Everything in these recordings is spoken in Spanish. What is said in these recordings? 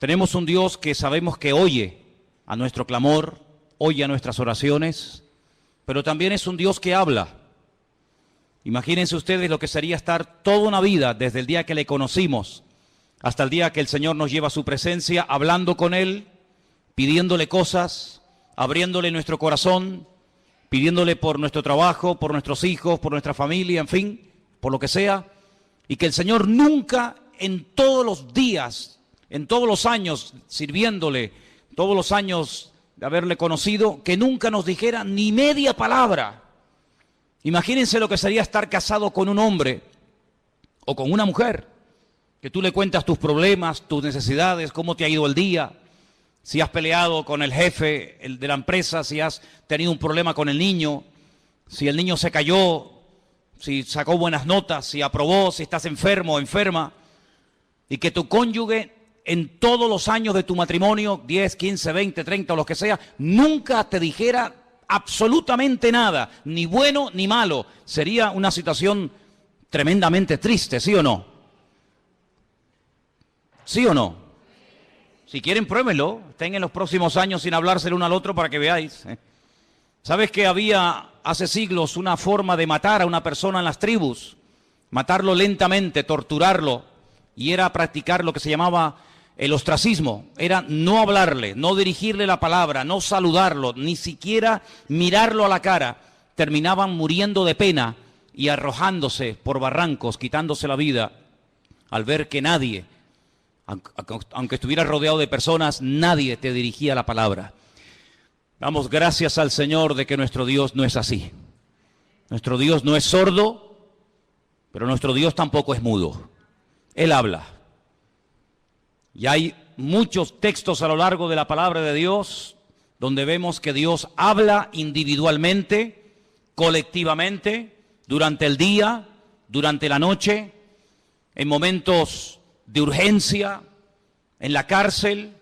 Tenemos un Dios que sabemos que oye a nuestro clamor, oye a nuestras oraciones, pero también es un Dios que habla. Imagínense ustedes lo que sería estar toda una vida, desde el día que le conocimos hasta el día que el Señor nos lleva a su presencia, hablando con Él, pidiéndole cosas, abriéndole nuestro corazón, pidiéndole por nuestro trabajo, por nuestros hijos, por nuestra familia, en fin, por lo que sea, y que el Señor nunca en todos los días, en todos los años sirviéndole, todos los años de haberle conocido, que nunca nos dijera ni media palabra. Imagínense lo que sería estar casado con un hombre o con una mujer, que tú le cuentas tus problemas, tus necesidades, cómo te ha ido el día, si has peleado con el jefe de la empresa, si has tenido un problema con el niño, si el niño se cayó, si sacó buenas notas, si aprobó, si estás enfermo o enferma, y que tu cónyuge en todos los años de tu matrimonio, 10, 15, 20, 30 o lo que sea, nunca te dijera absolutamente nada, ni bueno ni malo. Sería una situación tremendamente triste, ¿sí o no? ¿Sí o no? Si quieren, pruébenlo. Estén en los próximos años sin hablarse el uno al otro para que veáis. ¿Sabes que había hace siglos una forma de matar a una persona en las tribus? Matarlo lentamente, torturarlo. Y era practicar lo que se llamaba el ostracismo. Era no hablarle, no dirigirle la palabra, no saludarlo, ni siquiera mirarlo a la cara. Terminaban muriendo de pena y arrojándose por barrancos, quitándose la vida, al ver que nadie, aunque estuviera rodeado de personas, nadie te dirigía la palabra. Damos gracias al Señor de que nuestro Dios no es así. Nuestro Dios no es sordo, pero nuestro Dios tampoco es mudo. Él habla. Y hay muchos textos a lo largo de la palabra de Dios donde vemos que Dios habla individualmente, colectivamente, durante el día, durante la noche, en momentos de urgencia, en la cárcel,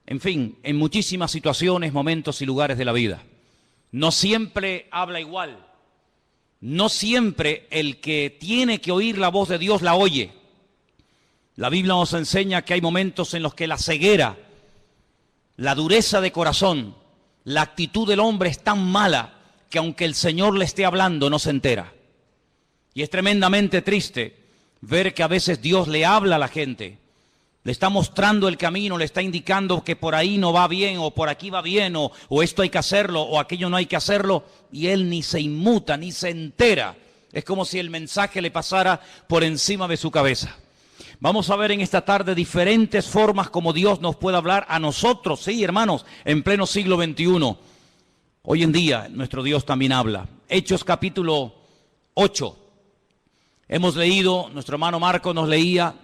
en fin, en muchísimas situaciones, momentos y lugares de la vida. No siempre habla igual. No siempre el que tiene que oír la voz de Dios la oye. La Biblia nos enseña que hay momentos en los que la ceguera, la dureza de corazón, la actitud del hombre es tan mala que aunque el Señor le esté hablando no se entera. Y es tremendamente triste ver que a veces Dios le habla a la gente, le está mostrando el camino, le está indicando que por ahí no va bien o por aquí va bien o esto hay que hacerlo o aquello no hay que hacerlo y él ni se inmuta, ni se entera. Es como si el mensaje le pasara por encima de su cabeza. Vamos a ver en esta tarde diferentes formas como Dios nos puede hablar a nosotros, sí, hermanos, en pleno siglo XXI. Hoy en día nuestro Dios también habla. Hechos capítulo 8. Hemos leído, nuestro hermano Marco nos leía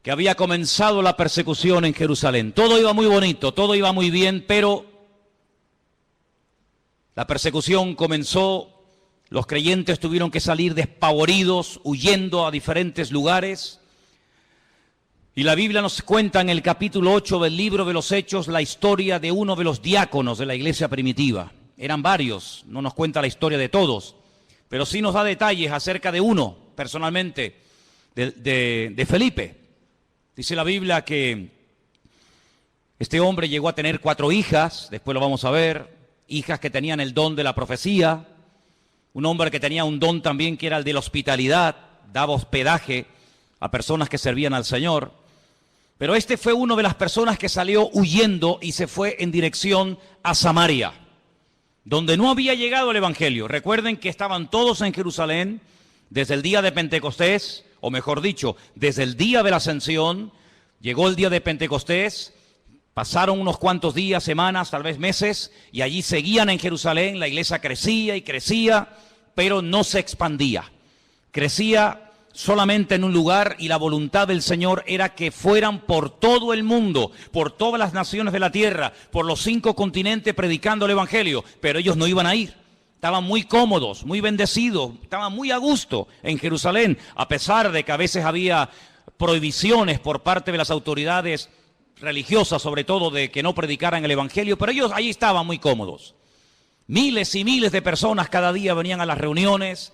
que había comenzado la persecución en Jerusalén. Todo iba muy bonito, todo iba muy bien, pero la persecución comenzó. Los creyentes tuvieron que salir despavoridos, huyendo a diferentes lugares. Y la Biblia nos cuenta en el capítulo 8 del libro de los Hechos la historia de uno de los diáconos de la iglesia primitiva. Eran varios, no nos cuenta la historia de todos, pero sí nos da detalles acerca de uno, personalmente, de Felipe. Dice la Biblia que este hombre llegó a tener 4 hijas, después lo vamos a ver, hijas que tenían el don de la profecía. Un hombre que tenía un don también que era el de la hospitalidad, daba hospedaje a personas que servían al Señor. Pero este fue uno de las personas que salió huyendo y se fue en dirección a Samaria, donde no había llegado el Evangelio. Recuerden que estaban todos en Jerusalén desde el día de Pentecostés, o mejor dicho, desde el día de la Ascensión. Llegó el día de Pentecostés, pasaron unos cuantos días, semanas, tal vez meses, y allí seguían en Jerusalén. La iglesia crecía y crecía, pero no se expandía. Crecía solamente en un lugar y la voluntad del Señor era que fueran por todo el mundo, por todas las naciones de la tierra, por los 5 continentes predicando el Evangelio, pero ellos no iban a ir. Estaban muy cómodos, muy bendecidos, estaban muy a gusto en Jerusalén, a pesar de que a veces había prohibiciones por parte de las autoridades religiosas, sobre todo, de que no predicaran el Evangelio, pero ellos allí estaban muy cómodos. Miles y miles de personas cada día venían a las reuniones,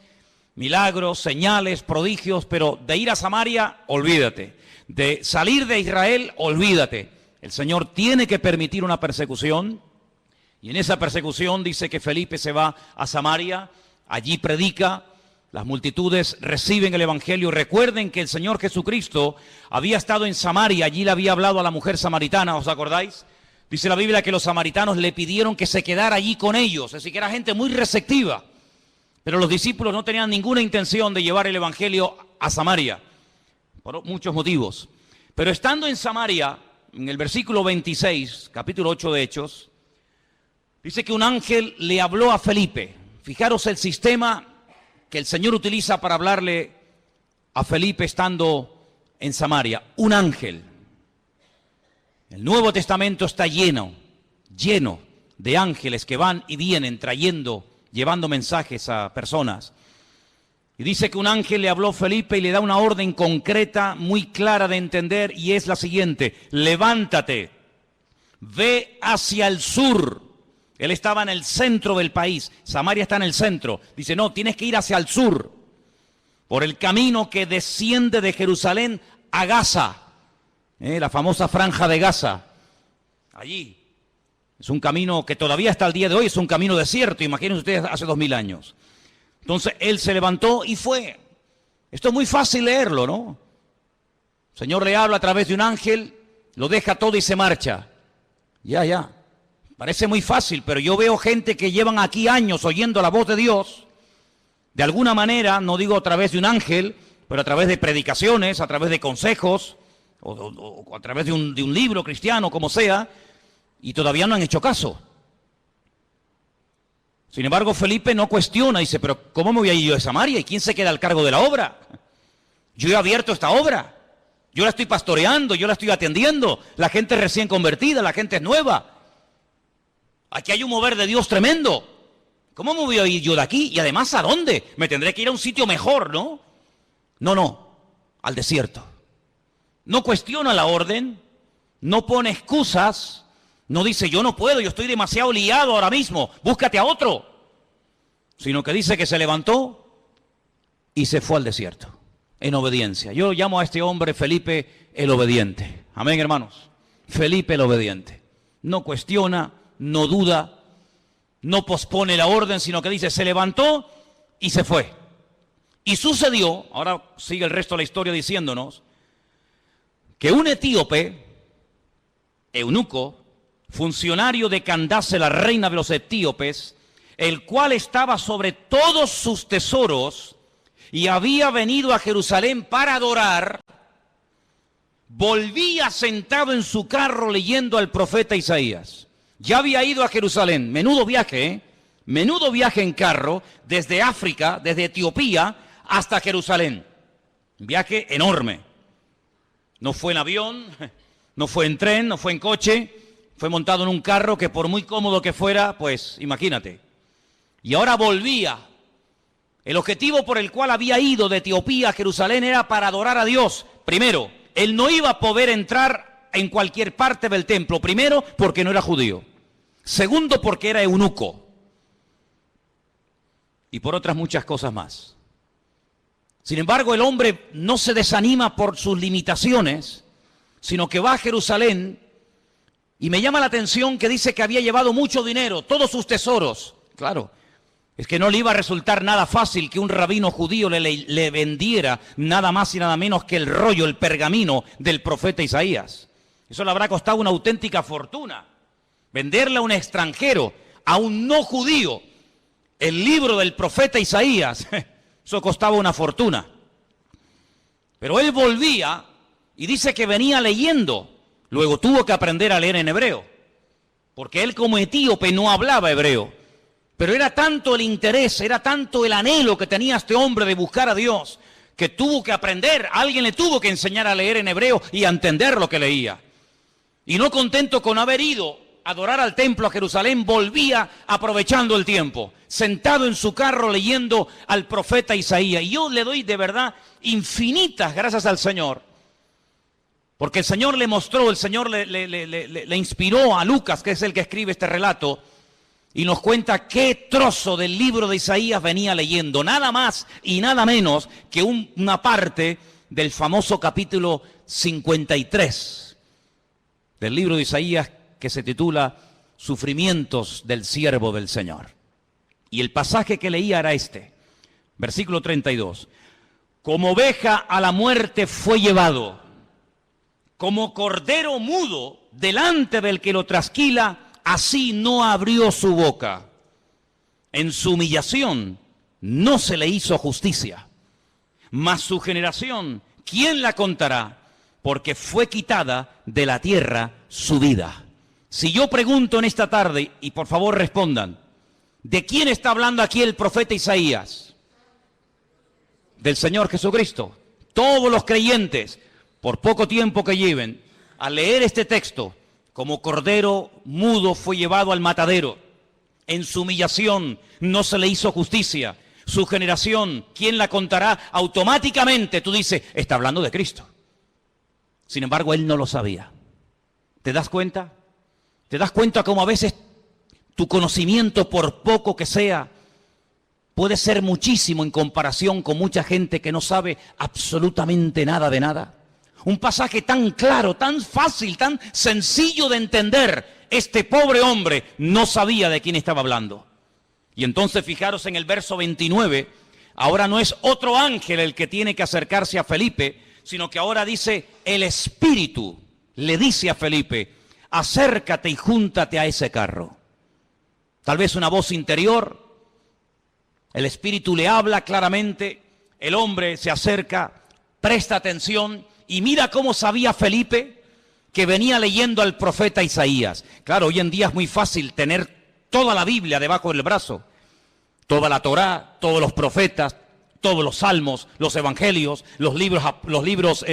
milagros, señales, prodigios, pero de ir a Samaria, olvídate. De salir de Israel, olvídate. El Señor tiene que permitir una persecución, y en esa persecución dice que Felipe se va a Samaria, allí predica, las multitudes reciben el evangelio. Recuerden que el Señor Jesucristo había estado en Samaria, allí le había hablado a la mujer samaritana, ¿os acordáis? Dice la Biblia que los samaritanos le pidieron que se quedara allí con ellos, es decir, que era gente muy receptiva. Pero los discípulos no tenían ninguna intención de llevar el evangelio a Samaria, por muchos motivos. Pero estando en Samaria, en el versículo 26, capítulo 8 de Hechos, dice que un ángel le habló a Felipe. Fijaros el sistema que el Señor utiliza para hablarle a Felipe estando en Samaria. Un ángel. El Nuevo Testamento está lleno de ángeles que van y vienen llevando mensajes a personas. Y dice que un ángel le habló a Felipe y le da una orden concreta, muy clara de entender, y es la siguiente: levántate, ve hacia el sur. Él estaba en el centro del país, Samaria está en el centro. Dice, no, tienes que ir hacia el sur, por el camino que desciende de Jerusalén a Gaza, la famosa franja de Gaza. Allí es un camino que todavía hasta el día de hoy es un camino desierto, imagínense ustedes hace 2000 años. Entonces él se levantó y fue. Esto es muy fácil leerlo, ¿no? El Señor le habla a través de un ángel, lo deja todo y se marcha. Ya. Parece muy fácil, pero yo veo gente que llevan aquí años oyendo la voz de Dios, de alguna manera, no digo a través de un ángel, pero a través de predicaciones, a través de consejos, o a través de un libro cristiano, como sea, y todavía no han hecho caso. Sin embargo, Felipe no cuestiona, dice, pero ¿cómo me voy a ir yo a Samaria? ¿Y quién se queda al cargo de la obra? Yo he abierto esta obra, yo la estoy pastoreando, yo la estoy atendiendo, la gente es recién convertida, la gente es nueva. Aquí hay un mover de Dios tremendo. ¿Cómo me voy a ir yo de aquí? Y además, ¿a dónde? Me tendré que ir a un sitio mejor, ¿no? No, al desierto. No cuestiona la orden, no pone excusas, no dice yo no puedo, yo estoy demasiado liado ahora mismo, búscate a otro. Sino que dice que se levantó y se fue al desierto, en obediencia. Yo llamo a este hombre Felipe el obediente. Amén, hermanos. Felipe el obediente. No cuestiona, no duda, no pospone la orden, sino que dice, se levantó y se fue. Y sucedió, ahora sigue el resto de la historia diciéndonos, que un etíope, eunuco, funcionario de Candace, la reina de los etíopes, el cual estaba sobre todos sus tesoros y había venido a Jerusalén para adorar, volvía sentado en su carro leyendo al profeta Isaías. Ya había ido a Jerusalén, menudo viaje en carro, desde África, desde Etiopía hasta Jerusalén. Un viaje enorme. No fue en avión, no fue en tren, no fue en coche, fue montado en un carro que por muy cómodo que fuera, pues imagínate. Y ahora volvía. El objetivo por el cual había ido de Etiopía a Jerusalén era para adorar a Dios. Primero, él no iba a poder entrar en cualquier parte del templo. Primero, porque no era judío. Segundo, porque era eunuco. Y por otras muchas cosas más. Sin embargo, el hombre no se desanima por sus limitaciones, sino que va a Jerusalén, y me llama la atención que dice que había llevado mucho dinero, todos sus tesoros. Claro, es que no le iba a resultar nada fácil que un rabino judío le vendiera nada más y nada menos que el rollo, el pergamino del profeta Isaías. Eso le habrá costado una auténtica fortuna. Venderle a un extranjero, a un no judío, el libro del profeta Isaías, eso costaba una fortuna. Pero él volvía y dice que venía leyendo. Luego tuvo que aprender a leer en hebreo, porque él como etíope no hablaba hebreo. Pero era tanto el interés, era tanto el anhelo que tenía este hombre de buscar a Dios, que tuvo que aprender, alguien le tuvo que enseñar a leer en hebreo y a entender lo que leía. Y no contento con haber ido a adorar al templo a Jerusalén, volvía aprovechando el tiempo, sentado en su carro leyendo al profeta Isaías. Y yo le doy de verdad infinitas gracias al Señor, porque el Señor le mostró, el Señor le inspiró a Lucas, que es el que escribe este relato, y nos cuenta qué trozo del libro de Isaías venía leyendo, nada más y nada menos que una parte del famoso capítulo 53 del libro de Isaías, que se titula Sufrimientos del siervo del Señor. Y el pasaje que leía era este, versículo 32. Como oveja a la muerte fue llevado, como cordero mudo delante del que lo trasquila, así no abrió su boca. En su humillación no se le hizo justicia. Mas su generación, ¿quién la contará? Porque fue quitada de la tierra su vida. Si yo pregunto en esta tarde, y por favor respondan, ¿de quién está hablando aquí el profeta Isaías? Del Señor Jesucristo. Todos los creyentes, por poco tiempo que lleven, al leer este texto, como cordero mudo fue llevado al matadero. En su humillación no se le hizo justicia. Su generación, ¿quién la contará? Automáticamente tú dices, está hablando de Cristo. Sin embargo, él no lo sabía. ¿Te das cuenta? ¿Te das cuenta cómo a veces tu conocimiento, por poco que sea, puede ser muchísimo en comparación con mucha gente que no sabe absolutamente nada de nada? Un pasaje tan claro, tan fácil, tan sencillo de entender. Este pobre hombre no sabía de quién estaba hablando. Y entonces fijaros en el verso 29, ahora no es otro ángel el que tiene que acercarse a Felipe, sino que ahora dice, el Espíritu le dice a Felipe, acércate y júntate a ese carro. Tal vez una voz interior, el Espíritu le habla claramente, el hombre se acerca, presta atención y mira cómo sabía Felipe que venía leyendo al profeta Isaías. Claro, hoy en día es muy fácil tener toda la Biblia debajo del brazo, toda la Torá, todos los profetas, todos los salmos, los evangelios, los libros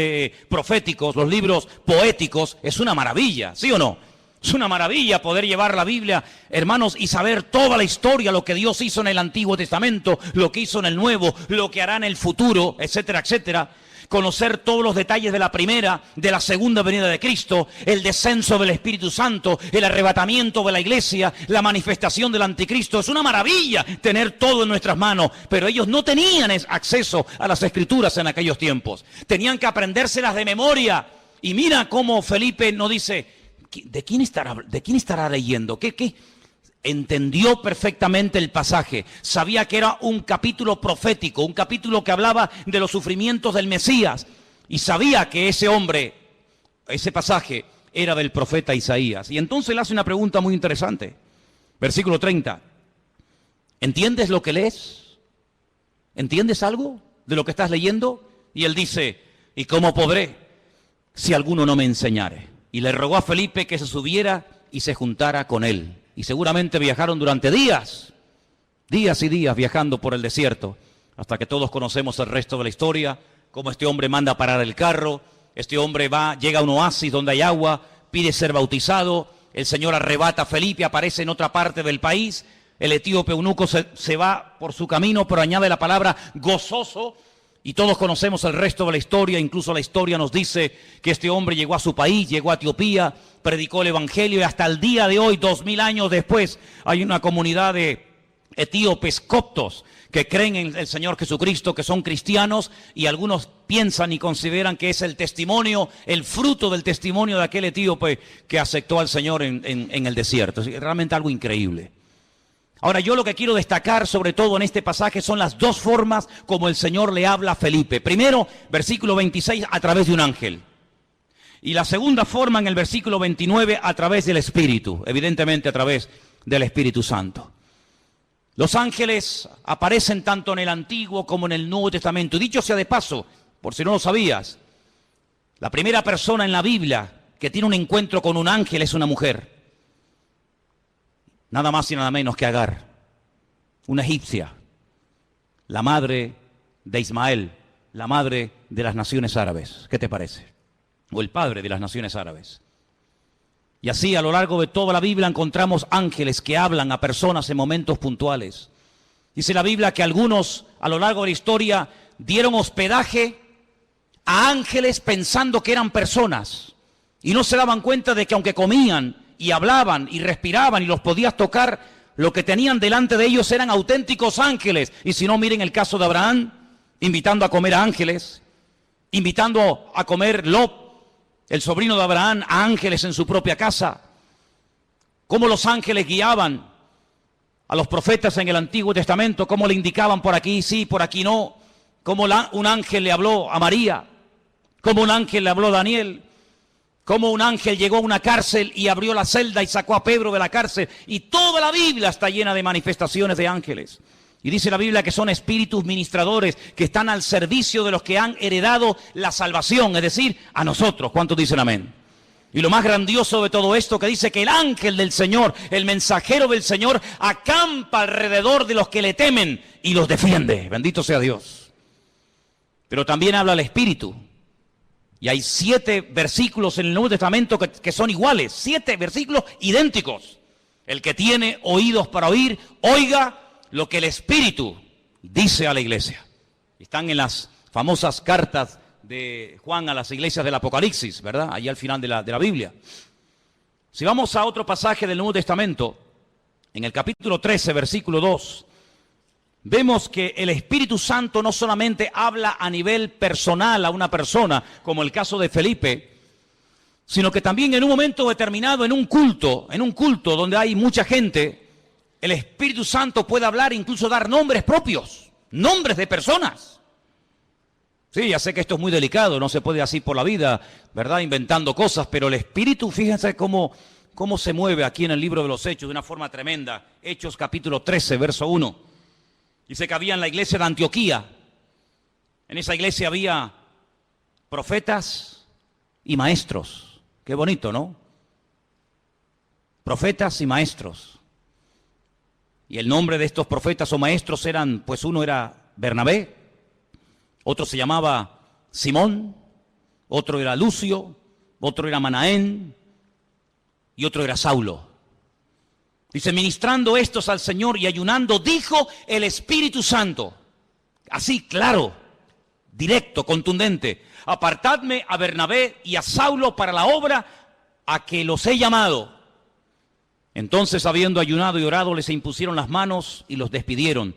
proféticos, los libros poéticos. Es una maravilla, ¿sí o no? Es una maravilla poder llevar la Biblia, hermanos, y saber toda la historia, lo que Dios hizo en el Antiguo Testamento, lo que hizo en el Nuevo, lo que hará en el futuro, etcétera, etcétera. Conocer todos los detalles de la primera, de la segunda venida de Cristo, el descenso del Espíritu Santo, el arrebatamiento de la iglesia, la manifestación del anticristo. Es una maravilla tener todo en nuestras manos, pero ellos no tenían acceso a las Escrituras en aquellos tiempos. Tenían que aprendérselas de memoria. Y mira cómo Felipe no dice, ¿de quién estará leyendo? ¿Qué? Entendió perfectamente el pasaje, sabía que era un capítulo profético, un capítulo que hablaba de los sufrimientos del Mesías, y sabía que ese hombre, ese pasaje, era del profeta Isaías. Y entonces le hace una pregunta muy interesante. Versículo 30. ¿Entiendes lo que lees? ¿Entiendes algo de lo que estás leyendo? Y él dice, ¿y cómo podré si alguno no me enseñare? Y le rogó a Felipe que se subiera y se juntara con él. Y seguramente viajaron durante días y días viajando por el desierto, hasta que todos conocemos el resto de la historia, cómo este hombre manda parar el carro, este hombre llega a un oasis donde hay agua, pide ser bautizado, el Señor arrebata a Felipe, aparece en otra parte del país, el etíope eunuco se va por su camino, pero añade la palabra gozoso, y todos conocemos el resto de la historia. Incluso la historia nos dice que este hombre llegó a su país, llegó a Etiopía, predicó el evangelio, y hasta el día de hoy, 2000 años después, hay una comunidad de etíopes coptos que creen en el Señor Jesucristo, que son cristianos, y algunos piensan y consideran que es el testimonio, el fruto del testimonio de aquel etíope que aceptó al Señor en el desierto. Es realmente algo increíble. Ahora, yo lo que quiero destacar sobre todo en este pasaje son las dos formas como el Señor le habla a Felipe. Primero, versículo 26, a través de un ángel. Y la segunda forma en el versículo 29, a través del Espíritu, evidentemente a través del Espíritu Santo. Los ángeles aparecen tanto en el Antiguo como en el Nuevo Testamento. Y dicho sea de paso, por si no lo sabías, la primera persona en la Biblia que tiene un encuentro con un ángel es una mujer. Nada más y nada menos que Agar, una egipcia, la madre de Ismael, la madre de las naciones árabes. ¿Qué te parece? O el padre de las naciones árabes. Y así a lo largo de toda la Biblia encontramos ángeles que hablan a personas en momentos puntuales. Dice la Biblia que algunos a lo largo de la historia dieron hospedaje a ángeles pensando que eran personas. Y no se daban cuenta de que aunque comían y hablaban y respiraban y los podías tocar, Lo que tenían delante de ellos eran auténticos ángeles. Y si no, miren el caso de Abraham, invitando a comer a ángeles, invitando a comer Lot, el sobrino de Abraham, a ángeles en su propia casa. Cómo los ángeles guiaban a los profetas en el Antiguo Testamento, cómo le indicaban por aquí sí, por aquí no. Cómo un ángel le habló a María, cómo un ángel le habló a Daniel, cómo un ángel llegó a una cárcel y abrió la celda y sacó a Pedro de la cárcel. Y toda la Biblia está llena de manifestaciones de ángeles. Y dice la Biblia que son espíritus ministradores que están al servicio de los que han heredado la salvación, es decir, a nosotros. ¿Cuántos dicen amén? Y lo más grandioso de todo esto que dice que el ángel del Señor, el mensajero del Señor, acampa alrededor de los que le temen y los defiende. Bendito sea Dios. Pero también habla el Espíritu. Y hay 7 versículos en el Nuevo Testamento que son iguales, 7 versículos idénticos. El que tiene oídos para oír, oiga lo que el Espíritu dice a la iglesia. Están en las famosas cartas de Juan a las iglesias del Apocalipsis, ¿verdad? Allí al final de la Biblia. Si vamos a otro pasaje del Nuevo Testamento, en el capítulo 13, versículo 2, vemos que el Espíritu Santo no solamente habla a nivel personal a una persona, como el caso de Felipe, sino que también en un momento determinado, en un culto donde hay mucha gente, el Espíritu Santo puede hablar, incluso dar nombres propios, nombres de personas. Sí, ya sé que esto es muy delicado, no se puede así por la vida, ¿verdad? Inventando cosas, pero el Espíritu, fíjense cómo se mueve aquí en el libro de los Hechos de una forma tremenda. Hechos capítulo 13, verso 1. Dice que había en la iglesia de Antioquía, en esa iglesia había profetas y maestros. Qué bonito, ¿no? Profetas y maestros. Y el nombre de estos profetas o maestros eran, pues uno era Bernabé, otro se llamaba Simón, otro era Lucio, otro era Manaén y otro era Saulo. Dice, ministrando estos al Señor y ayunando, dijo el Espíritu Santo, así claro, directo, contundente, apartadme a Bernabé y a Saulo para la obra a que los he llamado. Entonces, habiendo ayunado y orado, les impusieron las manos y los despidieron.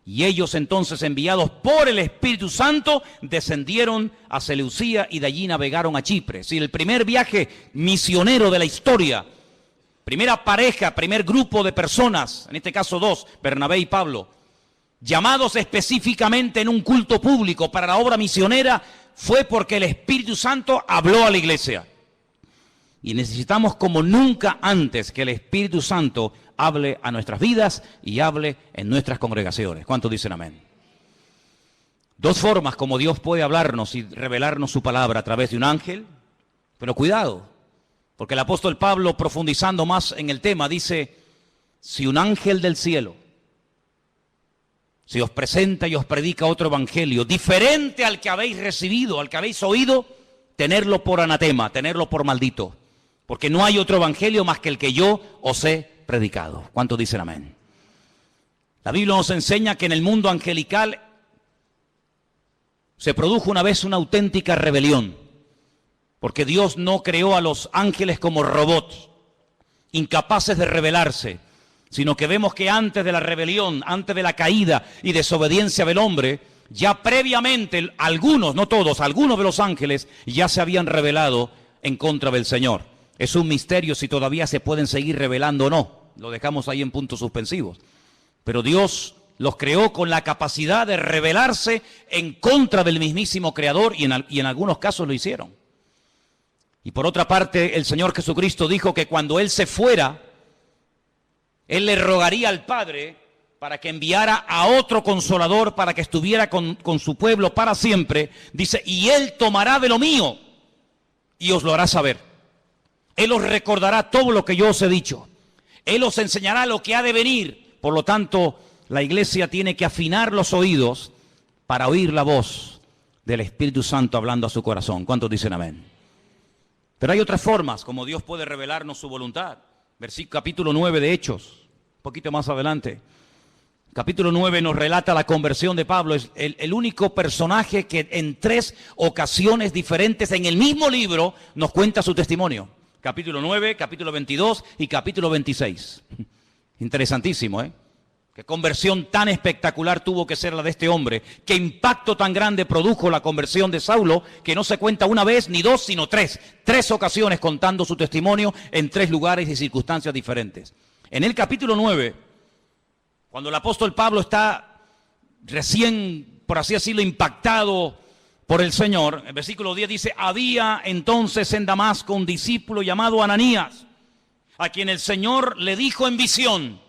Y ellos entonces, enviados por el Espíritu Santo, descendieron a Seleucía y de allí navegaron a Chipre. Es decir, el primer viaje misionero de la historia. Primera pareja, primer grupo de personas, en este caso 2, Bernabé y Pablo, llamados específicamente en un culto público para la obra misionera, fue porque el Espíritu Santo habló a la iglesia. Y necesitamos como nunca antes que el Espíritu Santo hable a nuestras vidas y hable en nuestras congregaciones. ¿Cuántos dicen amén? 2 formas como Dios puede hablarnos y revelarnos su palabra a través de un ángel, pero cuidado. Porque el apóstol Pablo, profundizando más en el tema, dice, si un ángel del cielo se os presenta y os predica otro evangelio, diferente al que habéis recibido, al que habéis oído, tenerlo por anatema, tenerlo por maldito. Porque no hay otro evangelio más que el que yo os he predicado. ¿Cuántos dicen amén? La Biblia nos enseña que en el mundo angelical se produjo una vez una auténtica rebelión. Porque Dios no creó a los ángeles como robots, incapaces de rebelarse, sino que vemos que antes de la rebelión, antes de la caída y desobediencia del hombre, ya previamente algunos, no todos, algunos de los ángeles ya se habían rebelado en contra del Señor. Es un misterio si todavía se pueden seguir rebelando o no, lo dejamos ahí en puntos suspensivos. Pero Dios los creó con la capacidad de rebelarse en contra del mismísimo Creador y en algunos casos lo hicieron. Y por otra parte, el Señor Jesucristo dijo que cuando Él se fuera, Él le rogaría al Padre para que enviara a otro Consolador para que estuviera con su pueblo para siempre. Dice, y Él tomará de lo mío y os lo hará saber. Él os recordará todo lo que yo os he dicho. Él os enseñará lo que ha de venir. Por lo tanto, la iglesia tiene que afinar los oídos para oír la voz del Espíritu Santo hablando a su corazón. ¿Cuántos dicen amén? Pero hay otras formas como Dios puede revelarnos su voluntad. Capítulo 9 de Hechos, un poquito más adelante. Capítulo 9 nos relata la conversión de Pablo. Es el único personaje que en 3 ocasiones diferentes en el mismo libro nos cuenta su testimonio. Capítulo 9, capítulo 22 y capítulo 26. Interesantísimo, ¿eh? Qué conversión tan espectacular tuvo que ser la de este hombre. Qué impacto tan grande produjo la conversión de Saulo, que no se cuenta una vez ni dos, sino tres. 3 ocasiones contando su testimonio en 3 lugares y circunstancias diferentes. En el capítulo 9, cuando el apóstol Pablo está recién, por así decirlo, impactado por el Señor, el versículo 10 dice: había entonces en Damasco un discípulo llamado Ananías, a quien el Señor le dijo en visión.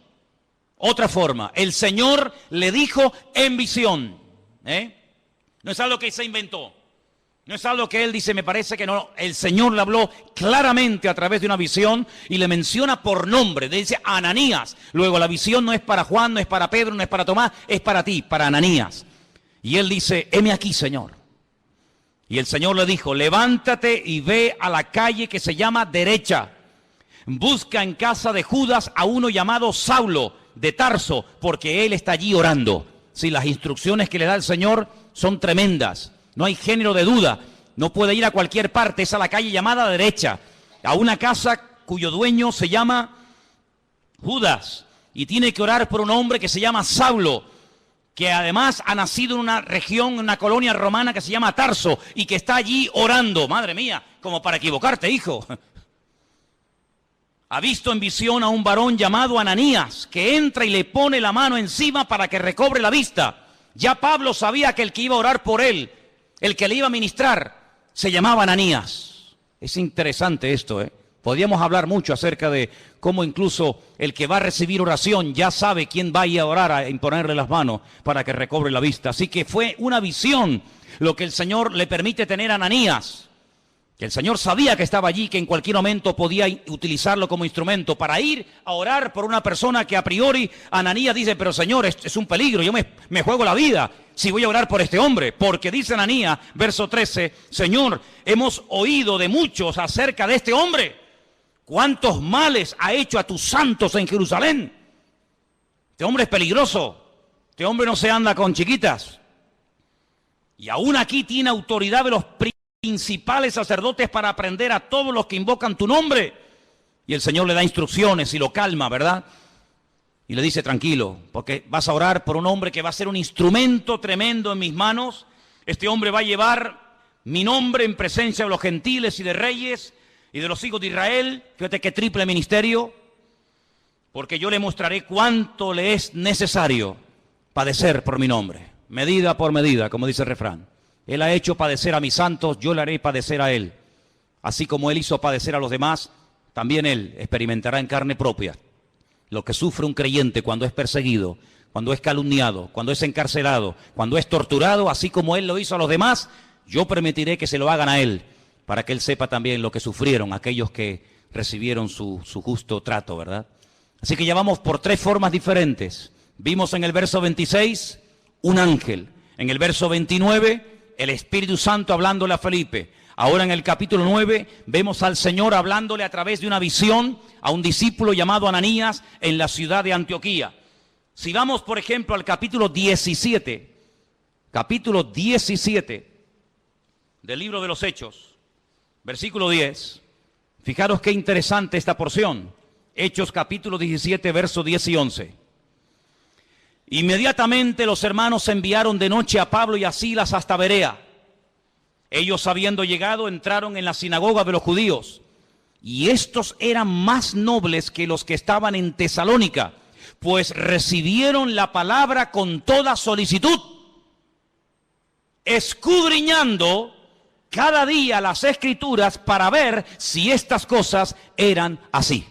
Otra forma, el Señor le dijo en visión. No es algo que se inventó. No es algo que él dice, me parece que no. El Señor le habló claramente a través de una visión y le menciona por nombre. Le dice Ananías. Luego la visión no es para Juan, no es para Pedro, no es para Tomás, es para ti, para Ananías. Y él dice: heme aquí, Señor. Y el Señor le dijo: levántate y ve a la calle que se llama Derecha. Busca en casa de Judas a uno llamado Saulo de Tarso, porque él está allí orando. Sí, las instrucciones que le da el Señor son tremendas. No hay género de duda. No puede ir a cualquier parte. Es a la calle llamada Derecha, a una casa cuyo dueño se llama Judas. Y tiene que orar por un hombre que se llama Saulo, que además ha nacido en una región, en una colonia romana que se llama Tarso, y que está allí orando. Madre mía, como para equivocarte, hijo. Ha visto en visión a un varón llamado Ananías, que entra y le pone la mano encima para que recobre la vista. Ya Pablo sabía que el que iba a orar por él, el que le iba a ministrar, se llamaba Ananías. Es interesante esto, ¿eh? Podríamos hablar mucho acerca de cómo incluso el que va a recibir oración ya sabe quién va a ir a orar, a imponerle las manos para que recobre la vista. Así que fue una visión lo que el Señor le permite tener a Ananías. Que el Señor sabía que estaba allí, que en cualquier momento podía utilizarlo como instrumento para ir a orar por una persona que a priori Ananías dice: pero Señor, es un peligro, yo me juego la vida si voy a orar por este hombre. Porque dice Ananías, verso 13, Señor, hemos oído de muchos acerca de este hombre. ¿Cuántos males ha hecho a tus santos en Jerusalén? Este hombre es peligroso, este hombre no se anda con chiquitas. Y aún aquí tiene autoridad de los principales sacerdotes para aprender a todos los que invocan tu nombre. Y el Señor le da instrucciones y lo calma, ¿verdad? Y le dice: tranquilo, porque vas a orar por un hombre que va a ser un instrumento tremendo en mis manos. Este hombre va a llevar mi nombre en presencia de los gentiles y de reyes y de los hijos de Israel. Fíjate qué triple ministerio. Porque yo le mostraré cuánto le es necesario padecer por mi nombre. Medida por medida, como dice el refrán. Él ha hecho padecer a mis santos, yo le haré padecer a él. Así como él hizo padecer a los demás, también él experimentará en carne propia lo que sufre un creyente cuando es perseguido, cuando es calumniado, cuando es encarcelado, cuando es torturado. Así como él lo hizo a los demás, yo permitiré que se lo hagan a él, para que él sepa también lo que sufrieron aquellos que recibieron su justo trato, ¿verdad? Así que ya vamos por 3 formas diferentes. Vimos en el verso 26 un ángel, en el verso 29 el Espíritu Santo hablándole a Felipe. Ahora en el capítulo 9 vemos al Señor hablándole a través de una visión a un discípulo llamado Ananías en la ciudad de Antioquía. Si vamos, por ejemplo, al capítulo 17 del libro de los Hechos, versículo 10, fijaros qué interesante esta porción. Hechos capítulo 17, versos 10 y 11. Inmediatamente los hermanos enviaron de noche a Pablo y a Silas hasta Berea. Ellos, habiendo llegado, entraron en la sinagoga de los judíos. Y estos eran más nobles que los que estaban en Tesalónica, pues recibieron la palabra con toda solicitud, escudriñando cada día las Escrituras para ver si estas cosas eran así.